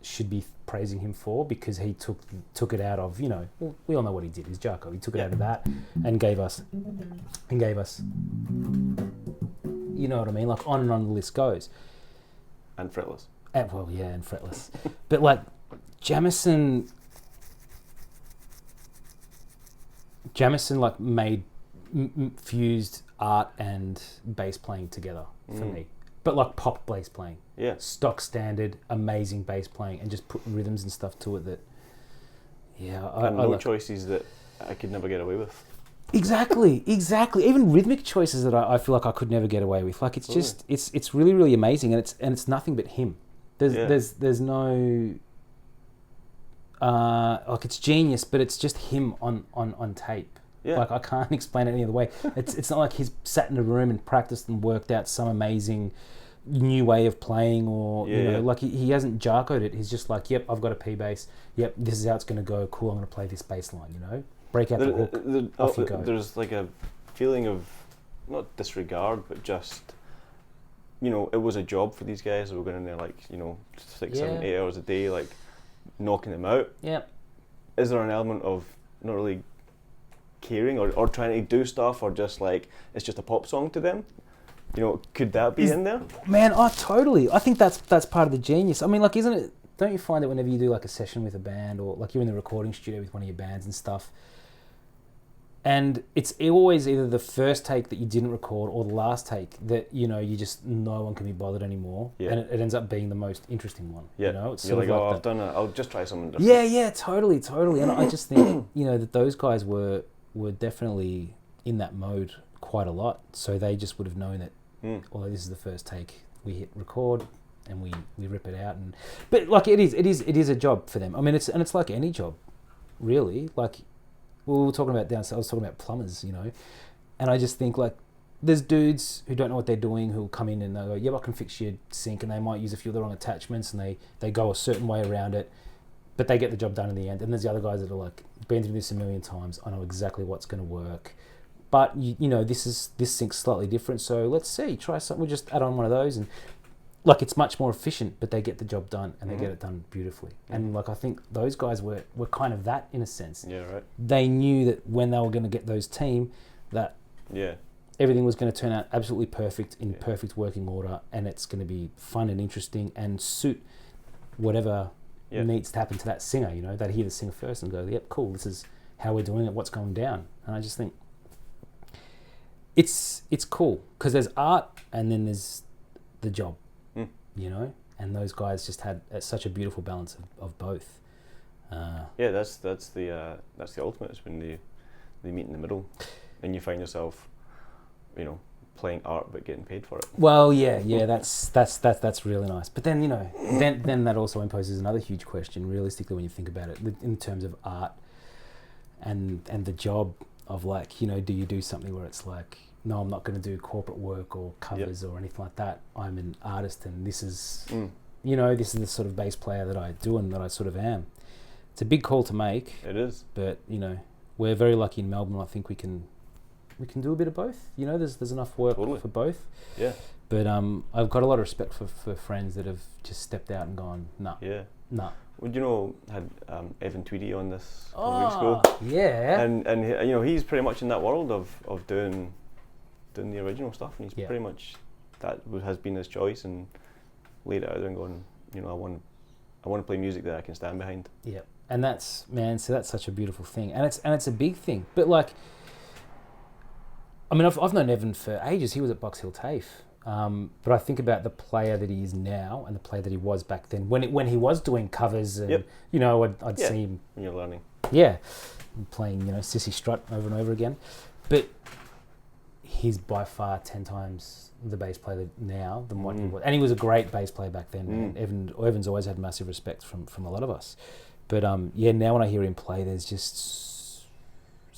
should be praising him for, because he took it out of, well, we all know what he did. He's Jarko. He took it out of that and gave us, you know what I mean? Like, on and on the list goes. And fretless. And fretless. But like, Jamerson like made fused art and bass playing together for me. But like pop bass playing. Yeah. Stock standard, amazing bass playing, and just put rhythms and stuff to it that, I choices that I could never get away with. Exactly. Even rhythmic choices that I feel like I could never get away with. Like, it's just, it's really, really amazing, and it's nothing but him. There's no, like, it's genius, but it's just him on tape. Yeah. Like, I can't explain it any other way. It's not like he's sat in a room and practiced and worked out some amazing new way of playing, or like he hasn't Jarko'd it. He's just like, yep, I've got a P bass. Yep, this is how it's going to go. Cool, I'm going to play this bass line. Break out the hook. Off you go. There's like a feeling of not disregard, but just, it was a job for these guys. They were going in there like 6, 7, 8 hours a day, like knocking them out. Yeah. Is there an element of not really caring or trying to do stuff, or just like it's just a pop song to them? Could that be in there? Man, totally. I think that's part of the genius. I mean, like, isn't it? Don't you find that whenever you do like a session with a band, or like you're in the recording studio with one of your bands and stuff, and it's always either the first take that you didn't record or the last take that you just no one can be bothered anymore, and it ends up being the most interesting one. Yeah, it's you're like, I've done it. I'll just try something different. Yeah, totally. And I just think that those guys were definitely in that mode quite a lot, so they just would have known that. Although this is the first take, we hit record and we rip it out, but like it is a job for them. I mean, it's like any job, really. Like we were talking about I was talking about plumbers, you know, and I just think like there's dudes who don't know what they're doing who'll come in and they'll go, yeah, I can fix your sink, and they might use a few of the wrong attachments and they go a certain way around it, but they get the job done in the end. And there's the other guys that are like, been through this a million times, I know exactly what's going to work. But you know, this sink's slightly different, so let's try something. We'll just add on one of those, and like it's much more efficient, but they get the job done and they get it done beautifully. And like I think those guys were kind of that in a sense. Yeah, right. They knew that when they were going to get those team, that everything was going to turn out absolutely perfect in perfect working order, and it's going to be fun and interesting and suit whatever needs to happen to that singer. You know, they'd hear the singer first and go, "Yep, cool. This is how we're doing it. What's going down?" And I just think. It's cool because there's art and then there's the job, you know, and those guys just had such a beautiful balance of both. That's the ultimate. It's when they meet in the middle, and you find yourself, you know, playing art but getting paid for it. Well, that's really nice. But then you know, then that also imposes another huge question, realistically, when you think about it, in terms of art and the job of like, you know, do you do something where it's like, no, I'm not going to do corporate work or covers or anything like that. I'm an artist, and this is, you know, this is the sort of bass player that I do and that I sort of am. It's a big call to make. It is. But, you know, we're very lucky in Melbourne. I think we can do a bit of both. You know, there's enough work for both. Yeah. But I've got a lot of respect for friends that have just stepped out and gone, nah. Yeah. Nah. Well, you know, had Evan Tweedy on this a couple weeks ago. Yeah. And you know, he's pretty much in that world of doing the original stuff, and he's pretty much has been his choice, and laid it out there and going, you know, I want to play music that I can stand behind. Yeah. And that's such a beautiful thing, and it's a big thing. But like, I mean, I've known Evan for ages. He was at Box Hill TAFE. But I think about the player that he is now and the player that he was back then when he was doing covers, and you know, I'd see him when you're learning. Yeah, playing, you know, Sissy Strut over and over again. But he's by far 10 times the bass player now than what he was, and he was a great bass player back then. And Evan's always had massive respect from a lot of us. But now when I hear him play, there's it's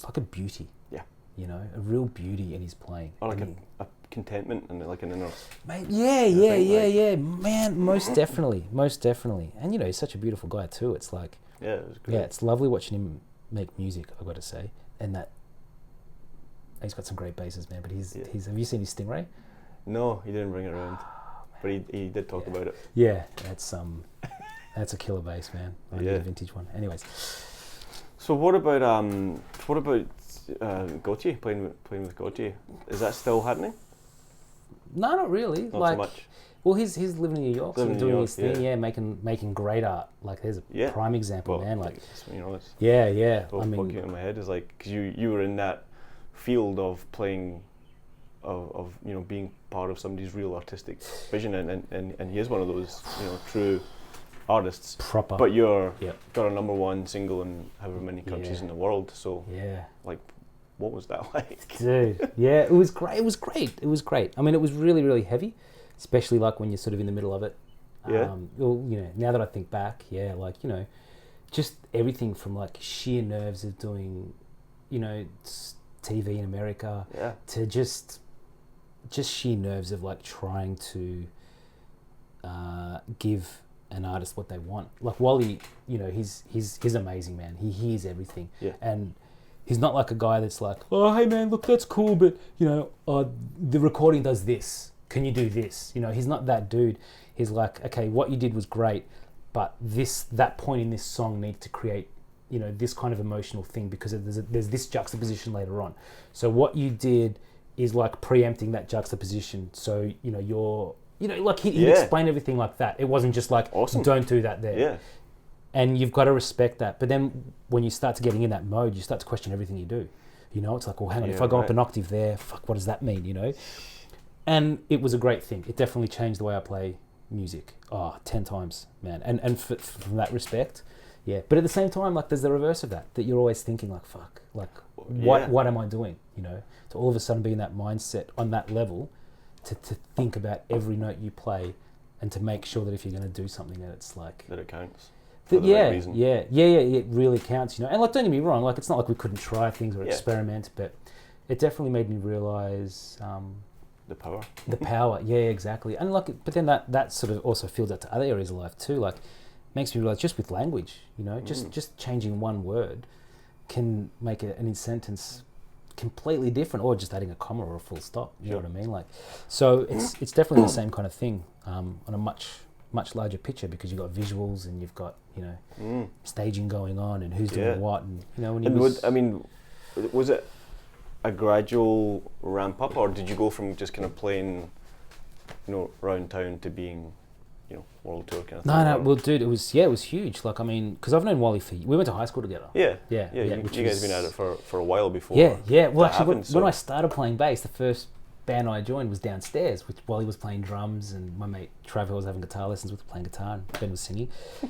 like a beauty. Yeah, you know, a real beauty in his playing. Or like a contentment and like an inner. Mate, yeah, man, most definitely. And you know, he's such a beautiful guy too. It's like, it was great. Yeah, it's lovely watching him make music, I've got to say. And that he's got some great basses, man. But he's have you seen his Stingray? No, he didn't bring it around, but he did talk about it. Yeah, that's a killer bass, man. I need a vintage one. Anyways, so what about Gotye, playing with Gotye? Is that still happening? No, not really. Not so much. Well, he's living in New York, so doing his thing, making great art. Like, there's a prime example, man. Like, you know, it's I mean, fucking in my head is like, because you were in that field of playing, of you know, being part of somebody's real artistic vision, and he is one of those, you know, true artists. Proper. But you're got a #1 single in however many countries in the world. So like, what was that like? Dude, yeah, it was great. It was great. I mean, it was really, really heavy, especially like when you're sort of in the middle of it. Well, you know, now that I think back, like, you know, just everything from like sheer nerves of doing, you know, TV in America, to just sheer nerves of like trying to give an artist what they want. Like Wally, you know, he's amazing, man. He hears everything, and he's not like a guy that's like, oh, hey man, look, that's cool, but you know, the recording does this. Can you do this? You know, he's not that dude. He's like, okay, what you did was great, but that point in this song needs to create, you know, this kind of emotional thing, because there's this juxtaposition later on. So what you did is like preempting that juxtaposition. So, you know, like he explained everything like that. It wasn't just like, don't do that there. Yeah. And you've got to respect that. But then when you start to getting in that mode, you start to question everything you do. You know, it's like, well, hang on, if I go up an octave there, fuck, what does that mean, you know? And it was a great thing. It definitely changed the way I play music. 10 times, man. And from that respect, But at the same time, like, there's the reverse of that you're always thinking like, fuck, like, what am I doing? you know, to all of a sudden be in that mindset on that level, to think about every note you play, and to make sure that if you're going to do something, that it's like that it counts. For the right reason. It really counts, you know. And like, don't get me wrong, like it's not like we couldn't try things or experiment, but it definitely made me realise the power. The power, yeah, exactly. And like, but then that sort of also fills out to other areas of life too. Like, makes me realise just with language, you know, just changing one word can make an sentence completely different, or just adding a comma or a full stop. You know what I mean? Like, so it's definitely the same kind of thing on a much larger picture, because you've got visuals and you've got, you know, staging going on and who's doing what, and you know. Was it a gradual ramp up, or did you go from just kind of playing, you know, round town to being, you know, world tour kind of thing? No, well, dude, it was huge. Like, I mean, because I've known Wally we went to high school together. Yeah. You guys have been at it for a while before. Yeah. Well, actually, when I started playing bass, the first band I joined was downstairs, which Wally was playing drums, and my mate Trevor was having guitar lessons with, playing guitar, and Ben was singing.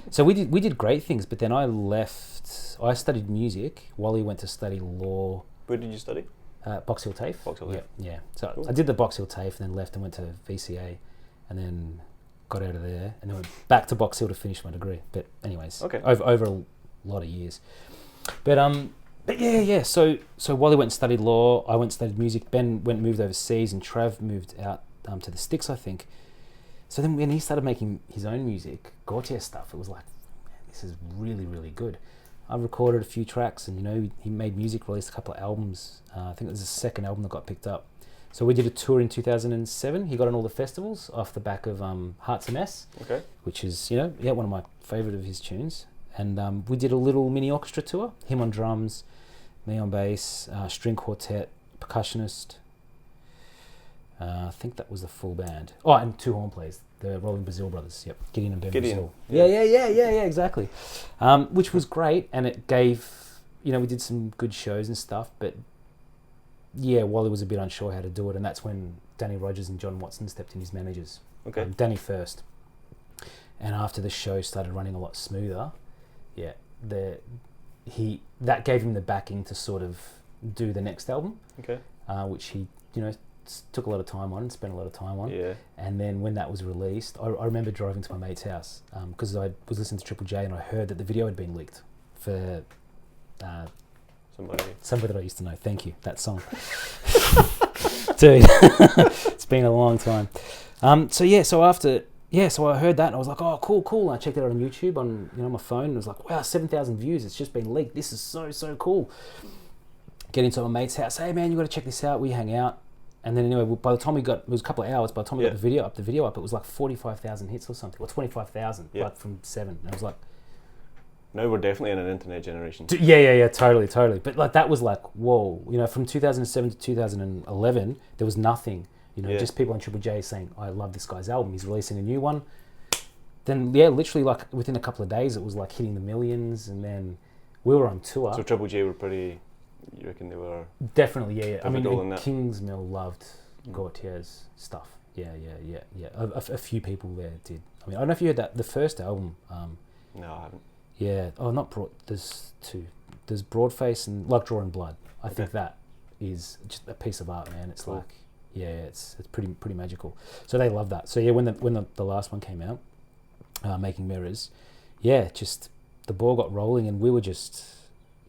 So we did great things. But then I left. I studied music. Wally went to study law. Where did you study? Box Hill TAFE. Box Hill. Yeah. So cool. I did the Box Hill TAFE, and then left and went to VCA, and then got out of there, and then went back to Box Hill to finish my degree. But anyways, over a lot of years. But yeah. So Wally went and studied law. I went and studied music. Ben went and moved overseas, and Trav moved out to the sticks, I think. So then when he started making his own music, Gotye stuff, it was like, man, this is really, really good. I recorded a few tracks, and you know, he made music, released a couple of albums. I think it was the second album that got picked up. So we did a tour in 2007. He got on all the festivals off the back of Heart's a Mess, which is, you know, one of my favourite of his tunes. And we did a little mini orchestra tour. Him on drums, me on bass, string quartet, percussionist. I think that was the full band. Oh, and two horn players, the Rolling Brazil brothers. Yep, Gideon and Ben Brazil. Yeah, exactly. Which was great, and it gave, you know, we did some good shows and stuff, but yeah, Wally was a bit unsure how to do it, and that's when Danny Rogers and John Watson stepped in as managers. Danny first, and after the show started running a lot smoother, that gave him the backing to sort of do the next album, which he, you know, took a lot of time on and spent a lot of time on. And then when that was released, I remember driving to my mate's house because I was listening to Triple J, and I heard that the video had been leaked for somebody that I used to know. Thank you, that song. Dude, it's been a long time. So I heard that, and I was like, oh, cool. And I checked it out on YouTube on, you know, my phone, and I was like, wow, 7,000 views. It's just been leaked. This is so cool. Get into my mate's house. Hey man, you got to check this out. We hang out. And then anyway, by the time it was a couple of hours, by the time we got the video up, it was like 45,000 hits or something, or 25,000, like from 7. And I was like, now we're definitely in an internet generation. Yeah, totally. But like, that was like, whoa, you know, from 2007 to 2011, there was nothing, you know, just people on Triple J saying, I love this guy's album, he's releasing a new one. Then literally like within a couple of days, it was like hitting the millions, and then we were on tour. So Triple J were pretty, you reckon they were? Definitely, yeah. I mean, Kingsmill loved Gotye's stuff. Yeah. A few people there did. I mean, I don't know if you heard that, the first album. No, I haven't. Yeah. Oh, not Broad. There's two. There's Broadface and Like Drawing Blood. I think that is just a piece of art, man. It's like, it's pretty magical. So they love that. So yeah, when the last one came out, Making Mirrors, just the ball got rolling, and we were just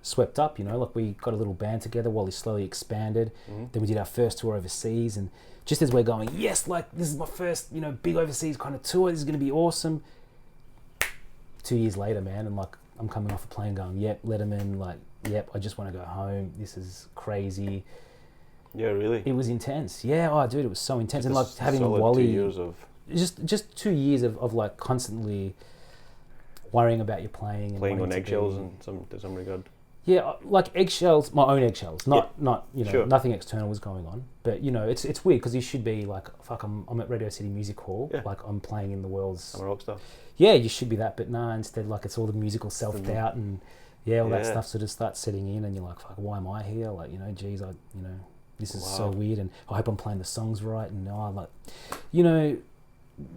swept up, you know, like we got a little band together while he slowly expanded. Then we did our first tour overseas, and just as we're going, yes, like this is my first, you know, big overseas kind of tour, this is going to be awesome. 2 years later, man, and like I'm coming off a plane going, yep, let him in, like, yep, I just want to go home, this is crazy. Yeah, really? It was intense. Yeah, oh dude, it was so intense. And like having Wally, 2 years of just 2 years of like constantly worrying about your playing on eggshells to some regard. Yeah, like eggshells, my own eggshells, not you know, nothing external was going on. But you know, it's weird because you should be like, fuck, I'm at Radio City Music Hall, like I'm playing in the world's. I'm a rock star. Yeah, you should be that, but nah. Instead, like it's all the musical self-doubt and all that stuff sort of starts setting in, and you're like, fuck, why am I here? Like, you know, geez, this is so weird, and I hope I'm playing the songs right, and like, you know,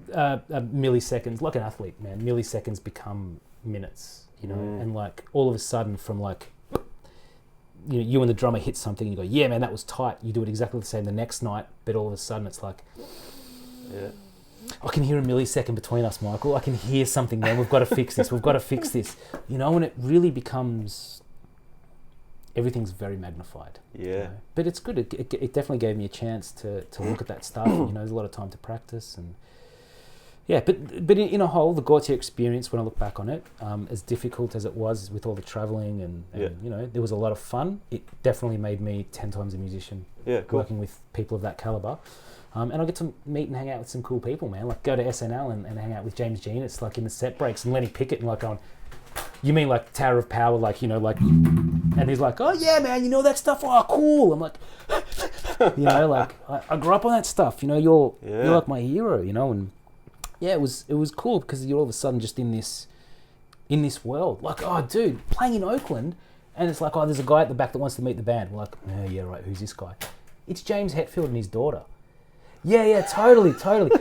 milliseconds, like an athlete, man, milliseconds become minutes, you know, and like all of a sudden from like you and the drummer hit something and you go, yeah, man, that was tight. You do it exactly the same the next night, but all of a sudden it's like, yeah. I can hear a millisecond between us, Michael. I can hear something there. We've got to fix this. We've got to fix this. You know, and it really becomes, everything's very magnified. Yeah. You know? But it's good. It definitely gave me a chance to look at that stuff. You know, there's a lot of time to practice. And yeah, but in a whole, the Gotye experience, when I look back on it, as difficult as it was with all the travelling and you know, there was a lot of fun. It definitely made me 10 times a musician. Yeah, cool. Working with people of that calibre. And I get to meet and hang out with some cool people, man. Like go to SNL and hang out with James Jean. It's like in the set breaks and Lenny Pickett and like going, you mean like Tower of Power, like, you know, like, and he's like, oh yeah, man, you know that stuff? Oh, cool. I'm like, you know, like I grew up on that stuff. You know, you're like my hero, you know. And yeah, it was cool because you're all of a sudden just in this world. Like, oh, dude, playing in Oakland, and it's like, oh, there's a guy at the back that wants to meet the band. We're like, oh, yeah, right. Who's this guy? It's James Hetfield and his daughter. Yeah, totally.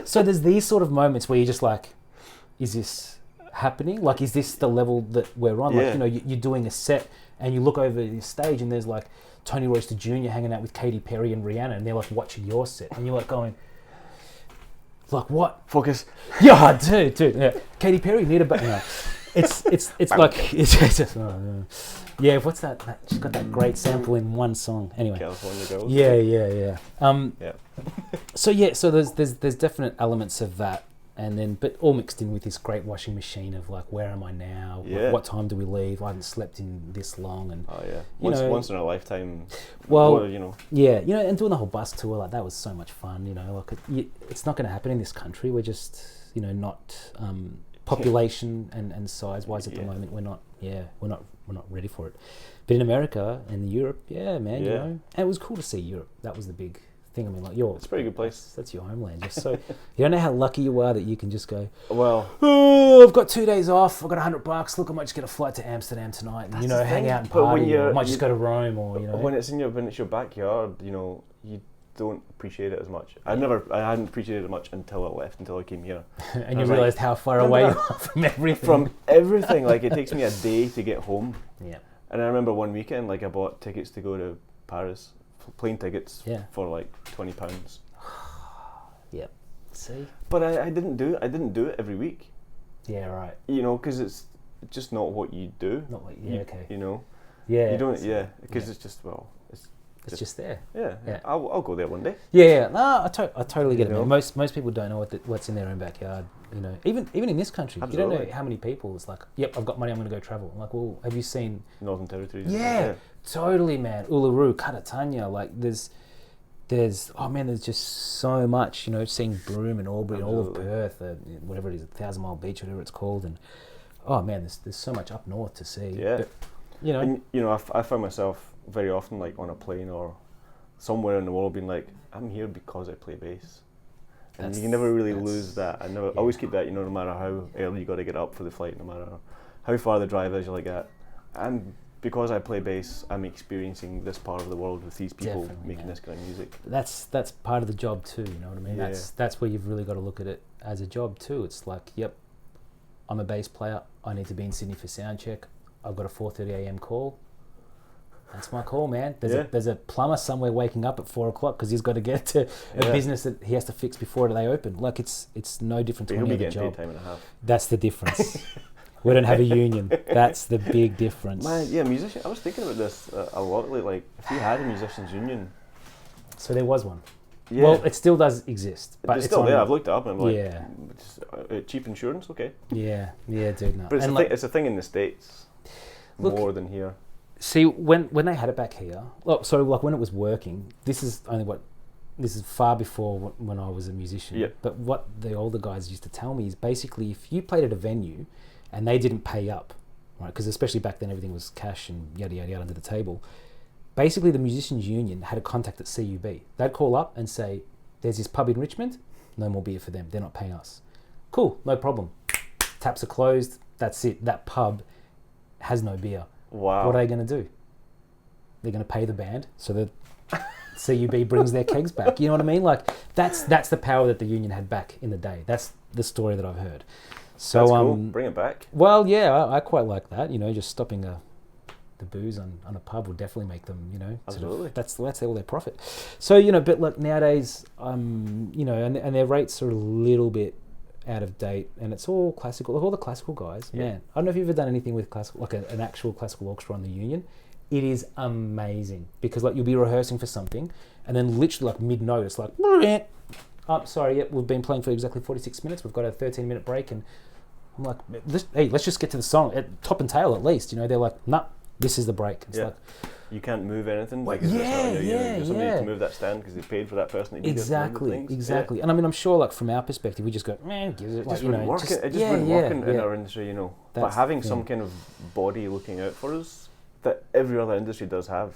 So there's these sort of moments where you're just like, is this happening? Like, is this the level that we're on? Like, you know, you're doing a set and you look over the stage and there's like Tony Royster Jr. hanging out with Katy Perry and Rihanna and they're like watching your set and you're like going, like what? Focus. Yeah, dude. Yeah. Katy Perry need a you know, it's like it's just yeah. What's that? She's got that great sample in one song. Anyway. California Girls. Yeah. Yeah. So there's definite elements of that, and then but all mixed in with this great washing machine of like, where am I now? Yeah. What time do we leave? I haven't slept in this long, and oh yeah, once in a lifetime. Well, you know. Yeah, you know, and doing the whole bus tour like that was so much fun. You know, like it's not going to happen in this country. We're just, you know, not population and size wise at the moment. We're not ready for it. But in America and Europe, yeah, man, you know, and it was cool to see Europe. That was the big thing. I mean, like it's a pretty good place. That's your homeland. Just so you don't know how lucky you are that you can just go. Well, oh, I've got 2 days off. I've got $100. Look, I might just get a flight to Amsterdam tonight, and you know, hang out and party. Or I might just go to Rome, or you know. When it's your backyard, you know, you don't appreciate it as much. I hadn't appreciated it much until I came here. And you realised how far away you are from everything. From everything, like it takes me a day to get home. Yeah. And I remember one weekend, like I bought tickets to go to Paris, plane tickets for like £20. Yep. See. But I didn't do it every week. Yeah. Right. You know, because it's just not what you do. Not what. Yeah. Okay. You know. Yeah. You don't. Yeah. Because it's just it's just there. Yeah. I'll go there one day. Yeah. No, I totally get it. Man. Most people don't know what's in their own backyard. You know, even in this country, absolutely. You don't know how many people. It's like, yep, I've got money. I'm going to go travel. I'm like, well, have you seen Northern Territory? Yeah, totally, man. Uluru, Katatanya. Like, there's just so much. You know, seeing Broome and Albury and all of Perth, whatever it is, 1,000 Mile Beach, whatever it's called, and oh man, there's so much up north to see. Yeah. But, you know, and, you know, I find myself very often like on a plane or somewhere in the world being like, I'm here because I play bass. And you can never really lose that. I always keep that, you know, no matter how early you got to get up for the flight, no matter how far the drive is, you're like that. And because I play bass, I'm experiencing this part of the world with these people making this kind of music. That's part of the job too, you know what I mean? Yeah. That's where you've really got to look at it as a job too. It's like, yep, I'm a bass player. I need to be in Sydney for sound check. I've got a 4:30 a.m. call. That's my call, man. There's a plumber somewhere waking up at 4 o'clock because he's got to get to a business that he has to fix before they open. Like it's no different to any other job. Time and a half. That's the difference. We don't have a union. That's the big difference. Man, musician. I was thinking about this a lot. Like if you had a musicians' union. So there was one. Yeah. Well, it still does exist, but it's still there. I've looked it up and I'm like, cheap insurance, okay. Yeah, dude. No. But it's a thing in the States more than here. See, when they had it back here, so like when it was working, this is far before when I was a musician. Yeah. But what the older guys used to tell me is basically if you played at a venue and they didn't pay up, right? Because especially back then everything was cash and yada yada yada under the table. Basically, the musicians' union had a contact at CUB. They'd call up and say, "There's this pub in Richmond. No more beer for them. They're not paying us." Cool, no problem. Taps are closed. That's it. That pub has no beer. Wow. What are they going to do? They're going to pay the band so that CUB brings their kegs back. You know what I mean? Like that's the power that the union had back in the day. That's the story that I've heard. So that's cool. Bring it back. Well, yeah, I quite like that. You know, just stopping the the booze on a pub will definitely make them, Absolutely. That's all their profit. So, but like nowadays, and their rates are a little bit out of date, and it's all classical. Like all the classical guys, man. I don't know if you've ever done anything with classical, like an actual classical orchestra on the Union. It is amazing because like you'll be rehearsing for something, and then literally like mid-note, it's like, oh, sorry, we've been playing for exactly 46 minutes. We've got a 13-minute break, and I'm like, let's just get to the song, at top and tail at least. They're like, nah, this is the break. It's like, you can't move anything. Well, because somebody to move that stand because they paid for that person. Exactly. And I mean, I'm sure, like from our perspective, we just go, man, gives it. It just wouldn't work. It just wouldn't work in our industry, But having some kind of body looking out for us that every other industry does have.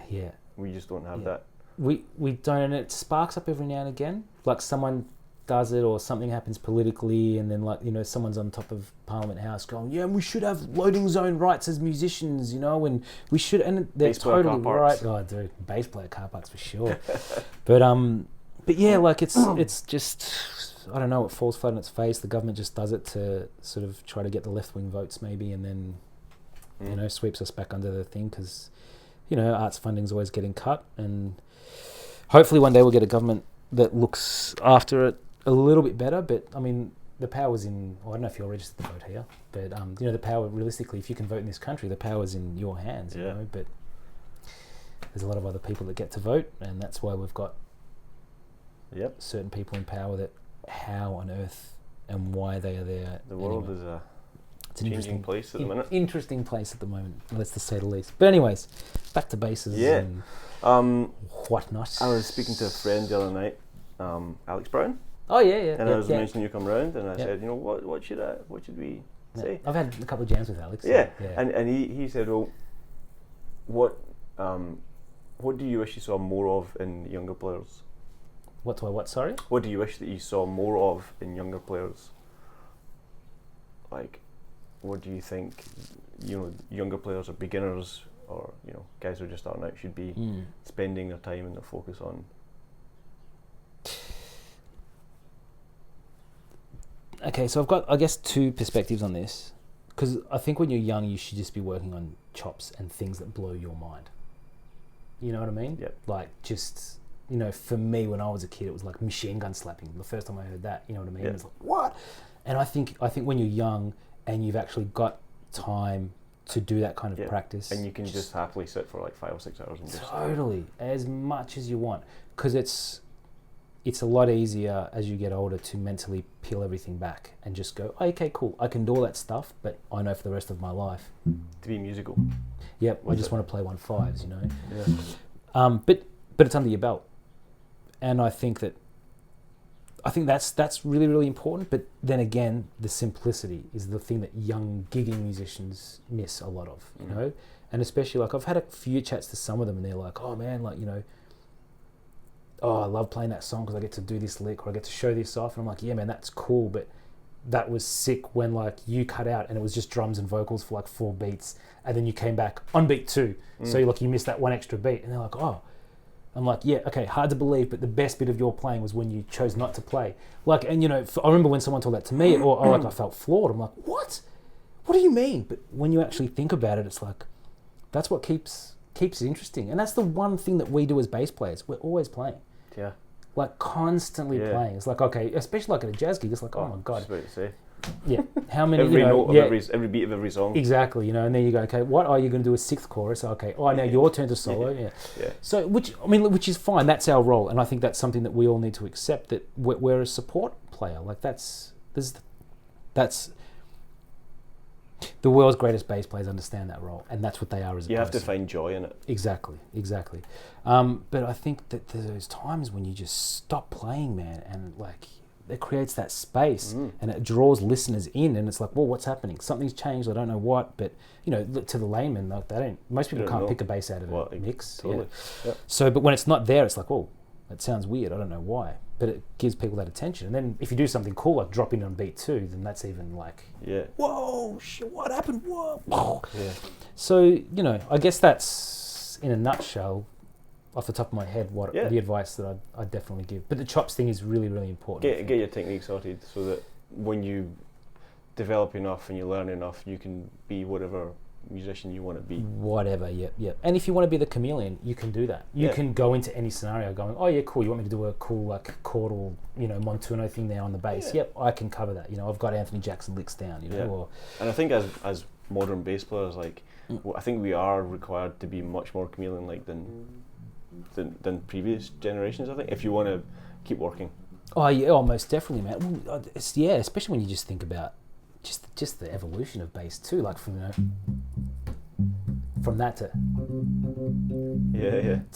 Yeah. We just don't have that. We don't, and it sparks up every now and again. Like someone does it, or something happens politically, and then someone's on top of Parliament House going, yeah, we should have loading zone rights as musicians, and we should, and they're totally right. Oh, dude, bass player car parks for sure. but yeah, like it's just, I don't know, it falls flat on its face. The government just does it to sort of try to get the left wing votes maybe, and then sweeps us back under the thing because arts funding's always getting cut, and hopefully one day we'll get a government that looks after it a little bit better. But I mean, the power's in, I don't know if you're registered to vote here, but the power, realistically, if you can vote in this country, the power's in your hands, but there's a lot of other people that get to vote, and that's why we've got certain people in power that how on earth and why they are there. The world is a changing place at the minute. Interesting place at the moment, let's just say the least. But anyways, back to bases and whatnot. I was speaking to a friend the other night, Alex Brown. Oh yeah. And I was mentioning you come round, and I said, what should we say? I've had a couple of jams with Alex. And he said, well, what do you wish you saw more of in younger players? Sorry? What do you wish that you saw more of in younger players? Like, what do you think, younger players or beginners or, guys who are just starting out should be spending their time and their focus on? Okay, so I've got, I guess, two perspectives on this. Because I think when you're young, you should just be working on chops and things that blow your mind. You know what I mean? Yep. Like, just, for me, when I was a kid, it was like machine gun slapping. The first time I heard that, you know what I mean? It was like, what? And I think when you're young and you've actually got time to do that kind of practice. And you can just happily sit for like 5 or 6 hours and just... Totally. As much as you want. Because it's a lot easier as you get older to mentally peel everything back and just go, okay, cool, I can do all that stuff, but I know for the rest of my life to be musical. Yep, I just want to play 1/5s, Yeah. But it's under your belt, and I think that's really, really important. But then again, the simplicity is the thing that young gigging musicians miss a lot of, and especially like I've had a few chats to some of them, and they're like, oh man, like oh, I love playing that song because I get to do this lick or I get to show this off. And I'm like, yeah, man, that's cool. But that was sick when like you cut out and it was just drums and vocals for like 4 beats. And then you came back on beat 2. So you missed that one extra beat. And they're like, oh, I'm like, yeah, okay, hard to believe. But the best bit of your playing was when you chose not to play. Like, and I remember when someone told that to me or like I felt flawed. I'm like, what? What do you mean? But when you actually think about it, it's like, that's what keeps it interesting. And that's the one thing that we do as bass players. We're always playing. Yeah. Like constantly playing. It's like, okay, especially like at a jazz gig, it's like, oh my God. Just about to say. Yeah. How many, every note of every beat of every song. Exactly, and then you go, okay, what are you going to do a 6th chorus? Okay, now your turn to solo. Yeah. So, which is fine. That's our role. And I think that's something that we all need to accept, that we're a support player. Like that's the world's greatest bass players understand that role, and that's what they are as a person. You have to find joy in it. Exactly. But I think that there's those times when you just stop playing, man, and like it creates that space and it draws listeners in, and it's like, well, what's happening? Something's changed. I don't know what, but to the layman, like most people can't pick a bass out of a mix. Totally. Yeah. So, but when it's not there, it's like, well, it sounds weird. I don't know why, but it gives people that attention. And then if you do something cool, like drop in on beat 2, then that's even like, whoa, shit, what happened? Whoa. Yeah. So, I guess that's in a nutshell, off the top of my head, what the advice that I'd definitely give. But the chops thing is really, really important. Get your technique sorted so that when you develop enough and you learn enough, you can be whatever musician you want to be. Whatever, yep. And if you want to be the chameleon, you can do that. You can go into any scenario going, oh yeah, cool, you want me to do a cool like chordal, Montuno thing there on the bass. Yeah. Yep, I can cover that. I've got Anthony Jackson licks down, And I think as modern bass players, like, I think we are required to be much more chameleon-like than previous generations, I think, if you want to keep working. Oh yeah, most definitely, man. Well, especially when you just think about just the evolution of bass too, like from that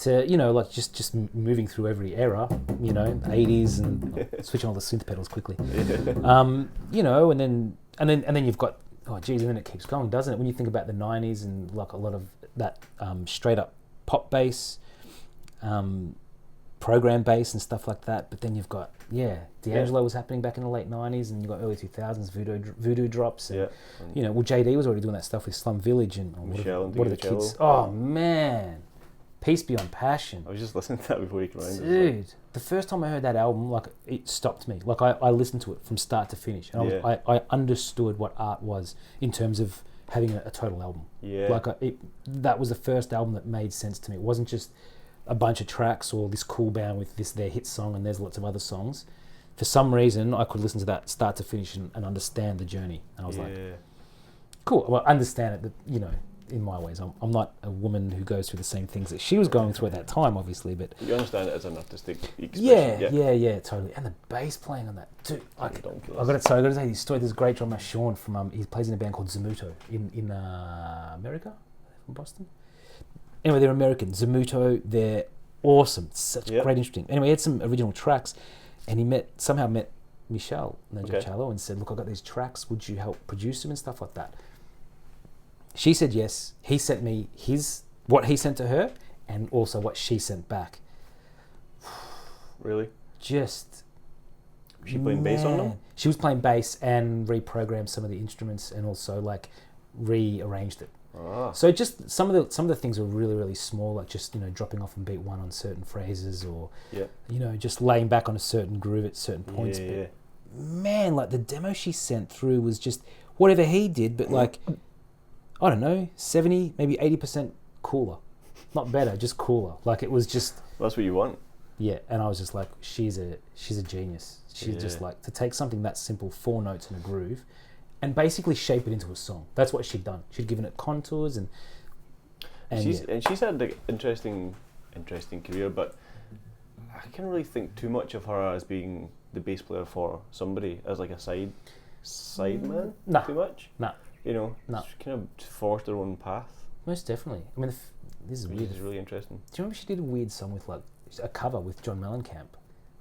to like just moving through every era, 80s and switching all the synth pedals quickly, and then you've got and then it keeps going, doesn't it? When you think about the 90s and like a lot of that straight up pop bass, program bass and stuff like that, but then you've got D'Angelo was happening back in the late 90s, and you got early 2000s voodoo drops, and JD was already doing that stuff with Slum Village and what are the kids? Oh man, Peace Beyond Passion. I was just listening to that before you came around. Dude, the first time I heard that album, like it stopped me. Like I listened to it from start to finish, and I understood what art was in terms of having a total album. Yeah, like that was the first album that made sense to me. It wasn't just a bunch of tracks or this cool band with their hit song and there's lots of other songs. For some reason, I could listen to that start to finish and understand the journey. And I was like, cool. Well, understand it, but in my ways, I'm not a woman who goes through the same things that she was going through at that time, obviously. But you understand it as an artistic expression. Yeah, totally. And the bass playing on that, dude. I got to say this story. There's a great drummer, Sean from he plays in a band called Zamuto in America, from Boston. Anyway, they're American. Zamuto, they're awesome. Such great interesting. Anyway, he had some original tracks, and he somehow met Michelle Nungiacalo and said, look, I got these tracks, would you help produce them and stuff like that? She said yes. He sent me what he sent to her and also what she sent back. Really? Was she playing bass on them? She was playing bass and reprogrammed some of the instruments and also like rearranged it. So just some of the things were really, really small, like just dropping off on beat one on certain phrases, or just laying back on a certain groove at certain points. But man, like the demo she sent through was just whatever he did, but like I don't know, 70, maybe 80% cooler, not better, just cooler. Like it was just. That's what you want. Yeah, and I was just like, she's a genius. She's just like to take something that simple, 4 notes in a groove, and basically shape it into a song. That's what she'd done. She'd given it contours and she's had an interesting career, but I can't really think too much of her as being the bass player for somebody as like a sideman. Too much. She kind of forged her own path. Most definitely. I mean, this is weird. This is really interesting. Do you remember she did a weird song with like a cover with John Mellencamp,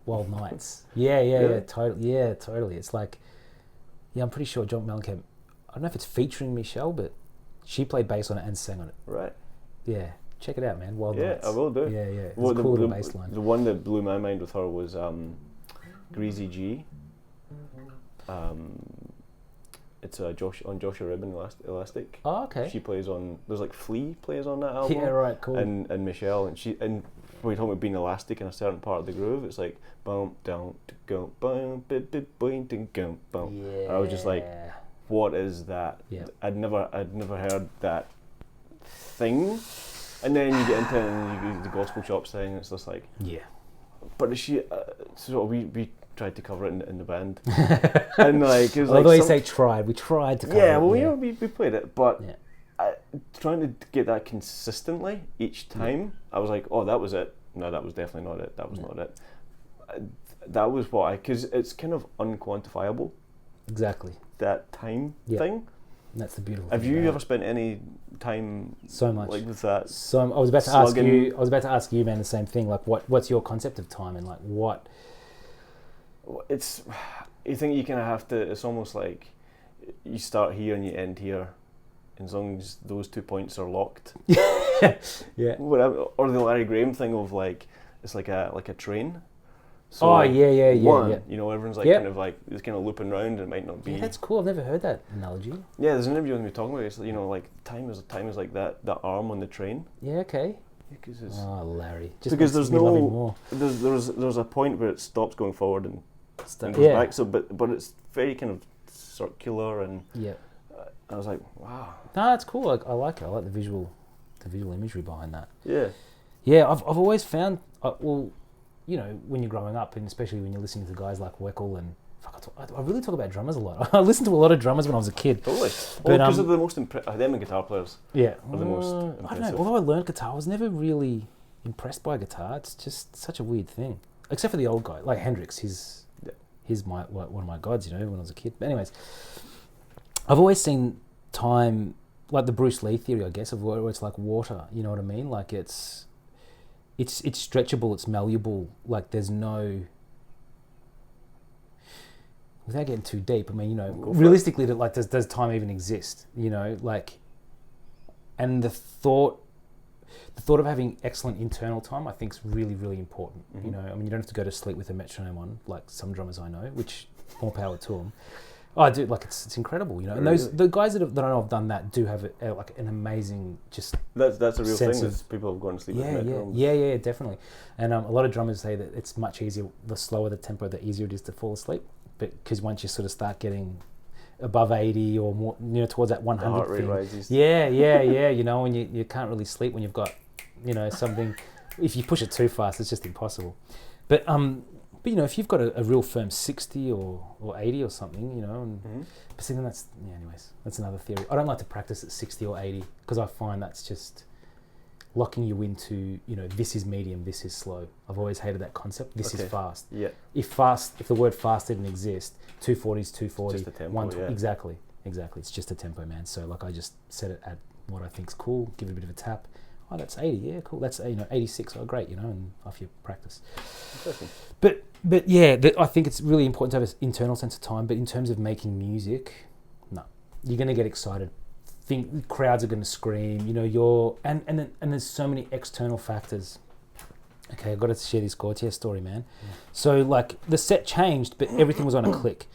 Wild Nights? Really? Totally. It's like. Yeah, I'm pretty sure John Mellencamp, I don't know if it's featuring Michelle, but she played bass on it and sang on it. Right. Yeah, check it out, man. Wild Nights. Yeah, I will do. Yeah. It's a cool little bass line. The one that blew my mind with her was Greasy G. It's Joshua Ribbon Elastic. Oh, okay. She plays on, there's like Flea plays on that album. Yeah, right, cool. And Michelle, and when you're talking about being elastic in a certain part of the groove, it's like boom, down, go, boom, boom, go, boom. Yeah. I was just like, what is that? Yeah. I'd never heard that thing. And then you get into it and you do the gospel chops thing, and it's just like, But she, so we tried to cover it in the band, and like it was although you say tried, we tried to cover it. Well, we played it, but trying to get that consistently each time, I was like, oh, that was it. No, that was definitely not it. That was not it. That was because it's kind of unquantifiable. Exactly. That time thing. And that's the beautiful thing. Have you ever ever spent any time so much like with that? So I was about to ask you, man, the same thing. Like, what's your concept of time, and like what? It's, you think you kind of have to. It's almost like you start here and you end here, as long as those 2 points are locked. Yeah. Whatever, or the Larry Graham thing of like it's like a train. So one, everyone's like kind of like it's kind of looping round, and it might not be. Yeah, that's cool. I've never heard that analogy. Yeah, there's an interview with me talking about it. It's like time is like that arm on the train. Yeah. Okay. Yeah, Larry. Just because there's a point where it stops going forward and goes back. So but it's very kind of circular and I was like, wow. No, it's cool. I like it. I like the visual imagery behind that. Yeah. Yeah, I've always found, well, you know, when you're growing up, and especially when you're listening to guys like Weckl and I really talk about drummers a lot. I listened to a lot of drummers when I was a kid. Totally. Because they're the most them and guitar players. Yeah. Are the most impressive. I don't know. Although I learned guitar, I was never really impressed by guitar. It's just such a weird thing. Except for the old guy, like Hendrix. He's one of my gods, you know, when I was a kid. But anyways, I've always seen time, like the Bruce Lee theory, I guess, of where it's like water. You know what I mean? Like it's stretchable, it's malleable. Like there's no... Without getting too deep, I mean, you know, realistically, like, does time even exist? You know, like, and the thought of having excellent internal time, I think, is really, really important. Mm-hmm. You know, I mean, you don't have to go to sleep with a metronome on, like some drummers I know, which more power to them. I do, like, it's incredible, you know. And the guys that I know have done that do have like an amazing just. That's a real thing. Is people have gone to sleep with metronomes. Yeah, definitely. And a lot of drummers say that it's much easier. The slower the tempo, the easier it is to fall asleep. But because once you sort of start getting above 80 or more, you know, towards that 100 the heart rate thing, rises. Yeah. You know, when you can't really sleep when you've got, you know, something. If you push it too fast, it's just impossible. But you know, if you've got a real firm 60 or 80 or something, you know, and but see, then anyways, that's another theory. I don't like to practice at 60 or 80 because I find that's just locking you into, you know, this is medium, this is slow. I've always hated that concept. This is fast. Yeah. If the word fast didn't exist, 240's 240. Just a tempo, Exactly. It's just a tempo, man. So like I just set it at what I think's cool, give it a bit of a tap. Oh, that's 80. Yeah, cool. That's 86. Oh, great. You know, and off you practice. Interesting. But yeah, I think it's really important to have an internal sense of time. But in terms of making music, no, you're going to get excited. Think crowds are going to scream. You know, and there's so many external factors. Okay, I've got to share this Gotye story, man. Yeah. So like the set changed, but everything was on a click.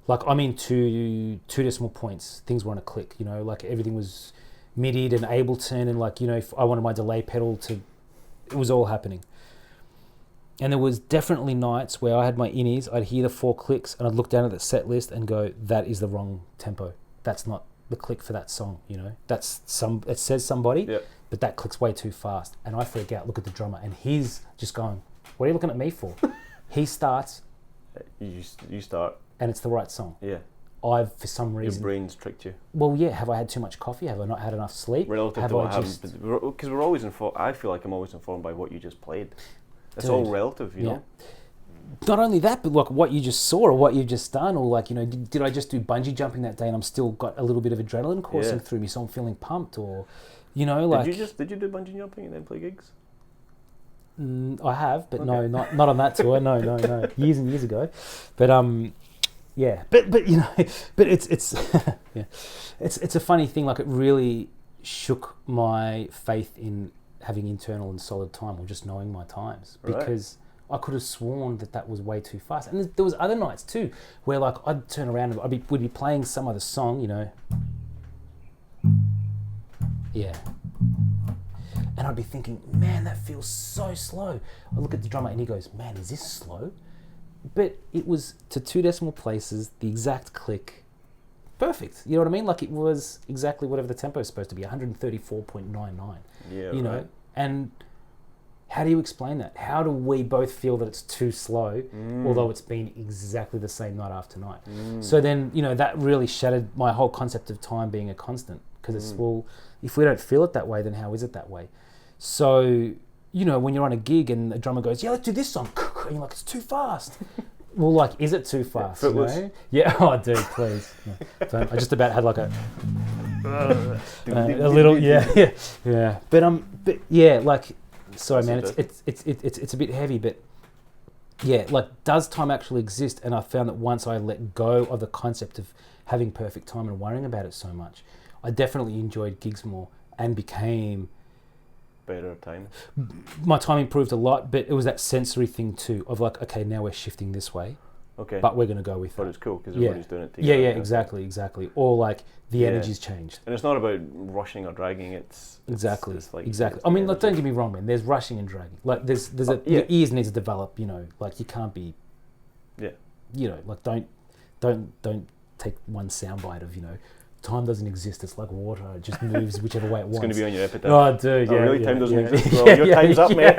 Like I mean, two decimal points. Things were on a click. You know, like everything was midied and Ableton, and like, you know, if I wanted my delay pedal to, it was all happening. And there was definitely nights where I had my innies, I'd hear the 4 clicks and I'd look down at the set list and go, that is the wrong tempo. That's not the click for that song, you know. It says somebody, but that clicks way too fast. And I freak out, look at the drummer, and he's just going, what are you looking at me for? He starts. You start. And it's the right song. Yeah. I've, for some reason... Your brain's tricked you. Well, yeah. Have I had too much coffee? Have I not had enough sleep? Relative to what happens. Because we're always informed... I feel like I'm always informed by what you just played. It's all relative, you know? Not only that, but like what you just saw or what you've just done, or like, you know, did I just do bungee jumping that day and I'm still got a little bit of adrenaline coursing through me, so I'm feeling pumped, or, you know, like... Did you do bungee jumping and then play gigs? I have, but no, not on that tour. No. Years and years ago. But, yeah, but you know, but it's yeah, it's a funny thing. Like it really shook my faith in having internal and solid time, or just knowing my times, because I could have sworn that was way too fast. And there was other nights too where like I'd turn around and we'd be playing some other song, you know, and I'd be thinking, man, that feels so slow. I look at the drummer and he goes, man, is this slow? But it was to 2 decimal places, the exact click, perfect. You know what I mean? Like it was exactly whatever the tempo is supposed to be, 134.99. Yeah, you know? And how do you explain that? How do we both feel that it's too slow, although it's been exactly the same night after night? So then, you know, that really shattered my whole concept of time being a constant. Because it's, well, if we don't feel it that way, then how is it that way? So... You know, when you're on a gig and the drummer goes, yeah, let's do this song. And you're like, it's too fast. Well, like, is it too fast? You know? Yeah, oh, dude, please. No, I just about had like a little, yeah. But yeah, like, sorry, man, it's a bit heavy, but yeah, like, does time actually exist? And I found that once I let go of the concept of having perfect time and worrying about it so much, I definitely enjoyed gigs more and became... better time. My time improved a lot, but it was that sensory thing too of like, okay, now we're shifting this way, but we're going to go with but that. It's cool because everybody's doing it together. Yeah, exactly. Or like the energy's changed. And it's not about rushing or dragging. It's like, exactly. I mean, like, don't get me wrong, man. There's rushing and dragging. Like there's your ears need to develop. You know, like you can't be. Yeah. You know, like don't take one soundbite of, you know, time doesn't exist. It's like water. It just moves whichever way it wants. It's going to be on your epitaph. Oh, dude, yeah. Really? Yeah, Time doesn't yeah. exist. Well, your time's up, mate.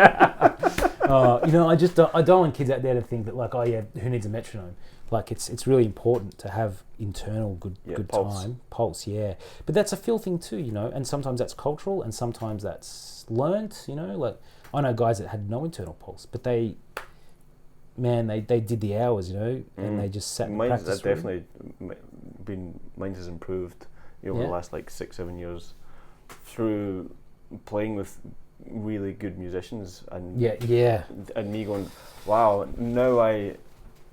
I don't want kids out there to think that like, oh yeah, who needs a metronome? Like it's really important to have internal good pulse. time, pulse, yeah. But that's a feel thing too, and sometimes that's cultural and sometimes that's learnt, like I know guys that had no internal pulse, but they did the hours, and they just sat and practiced. That's definitely mine has improved, over the last like 6-7 years through playing with really good musicians and and me going, wow, now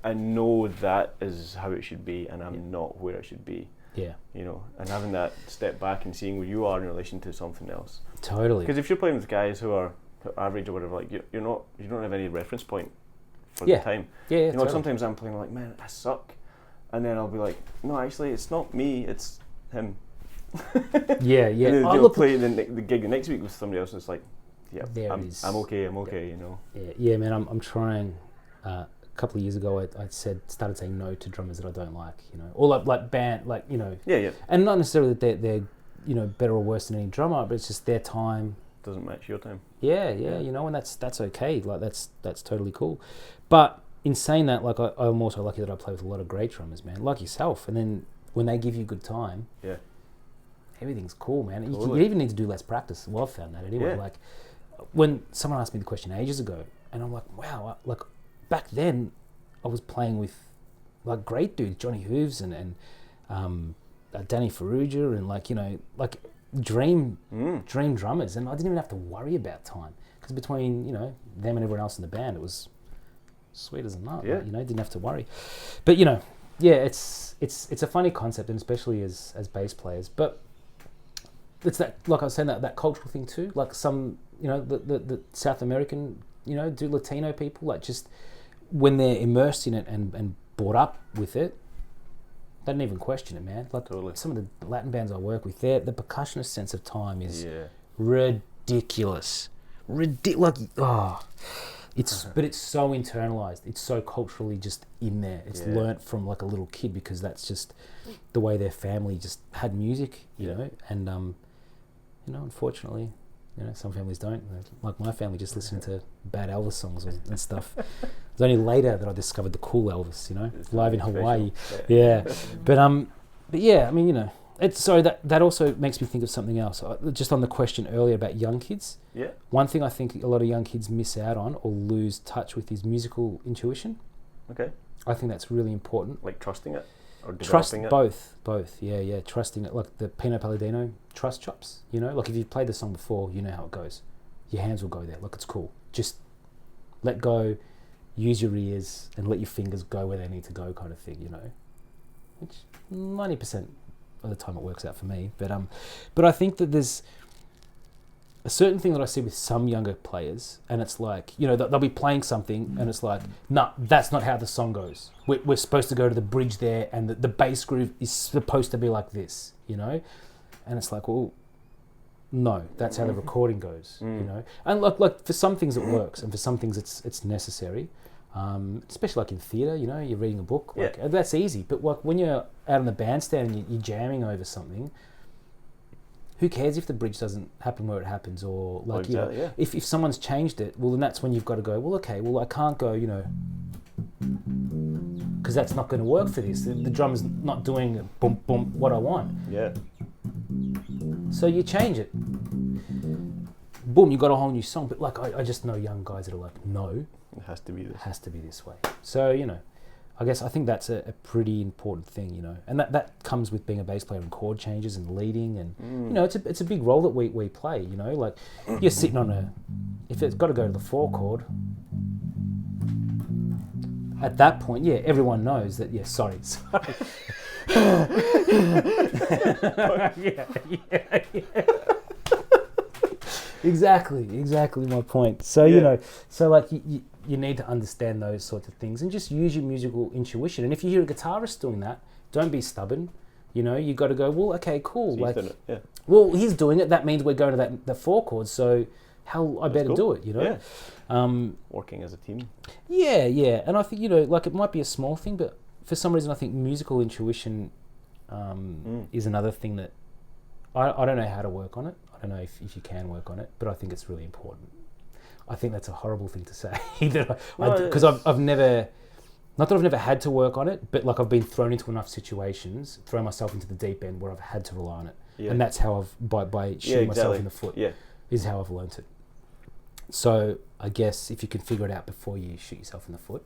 I know that is how it should be, and I'm not where I should be. Yeah. And having that step back and seeing where you are in relation to something else. Totally. Because if you're playing with guys who are average or whatever, like you don't have any reference point for the time. Yeah. Totally. Sometimes I'm playing like, man, I suck, and then I'll be like, no, actually, it's not me, it's him. Yeah. And then you'll play the gig the next week with somebody else, and it's like, yeah, I'm okay. Yeah, man. I'm trying. A couple of years ago, I started saying no to drummers that I don't like, or like band, like Yeah. And not necessarily that they're better or worse than any drummer, but it's just their time doesn't match your time. Yeah, and that's okay. Like that's totally cool. But in saying that, like I'm also lucky that I play with a lot of great drummers, man, like yourself. And then when they give you good time, everything's cool, man. Totally. You even need to do less practice. Well, I've found that anyway. Like when someone asked me the question ages ago, and I'm like, wow, like back then I was playing with like great dudes, Johnny Hooves and Danny Ferrugia, and like dream drummers, and I didn't even have to worry about time because between them and everyone else in the band, it was sweet as a nut. Yeah. Like, didn't have to worry. But it's a funny concept, and especially as bass players. But it's that, like I was saying, that cultural thing too. Like some the South American do Latino people, like just when they're immersed in it and brought up with it, they don't even question it, man. Like totally. Some of the Latin bands I work with, the percussionist sense of time is ridiculous. But it's so internalized. It's so culturally just in there. It's learnt from like a little kid because that's just the way their family just had music, and unfortunately, some families don't. Like my family just listened to bad Elvis songs and stuff. It's only later that I discovered the cool Elvis, live in Hawaii. Yeah. But yeah, I mean, it's so that also makes me think of something else. Just on the question earlier about young kids. Yeah. One thing I think a lot of young kids miss out on or lose touch with is musical intuition. Okay. I think that's really important. Like trusting it or Trust developing it? Both. Yeah. Trusting it, like the Pino Palladino trust chops, like if you've played the song before, you know how it goes. Your hands will go there. Look, it's cool. Just let go, use your ears, and let your fingers go where they need to go, kind of thing, which 90% of the time it works out for me. But I think that there's a certain thing that I see with some younger players, and it's like, they'll be playing something, and it's like, nah, that's not how the song goes. We're supposed to go to the bridge there, and the bass groove is supposed to be like this, And it's like, well, no, that's how the recording goes, And like for some things it works, and for some things it's necessary. Especially like in theatre, you're reading a book, that's easy. But like when you're out on the bandstand and you're jamming over something, who cares if the bridge doesn't happen where it happens, or like if someone's changed it, well then that's when you've got to go, well okay, well I can't go, because that's not going to work for this. The drum's not doing boom boom what I want. Yeah. So you change it. Boom, you got a whole new song. But like I just know young guys that are like, no. It has to be this. It has to be this way. So, I think that's a pretty important thing, And that comes with being a bass player and chord changes and leading and, it's a big role that we play, Like you're sitting on if it's got to go to the 4 chord, at that point, everyone knows that, sorry. Exactly my point. So, so like you need to understand those sorts of things and just use your musical intuition. And if you hear a guitarist doing that, don't be stubborn. You got to go, well, okay, cool. Well, he's doing it. That means we're going to the 4 chords. So I better do it, Yeah. Working as a team. Yeah. And I think, like it might be a small thing, but for some reason I think musical intuition is another thing that I don't know how to work on it. I don't know if you can work on it, but I think it's really important. I think that's a horrible thing to say, because I've never, not that I've never had to work on it, but like I've been thrown into enough situations, throw myself into the deep end where I've had to rely on it, and that's how by shooting myself in the foot is how I've learnt it. So I guess if you can figure it out before you shoot yourself in the foot,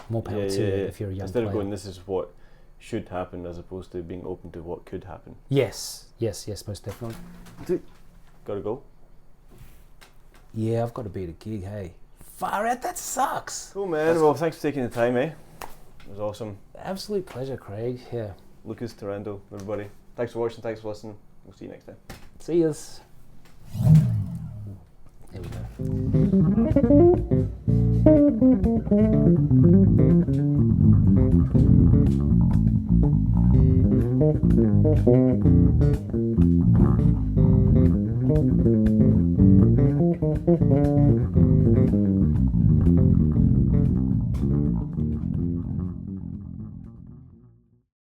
more power to you if you're a young Instead player. of going, this is what should happen, as opposed to being open to what could happen. Yes, most definitely. Gotta go. Yeah, I've got to be at a gig, hey. Far out, that sucks. Cool, man. Well, thanks for taking the time, eh? It was awesome. Absolute pleasure, Craig. Yeah. Lucas Taranto, everybody. Thanks for watching, thanks for listening. We'll see you next time. See yous. There we go.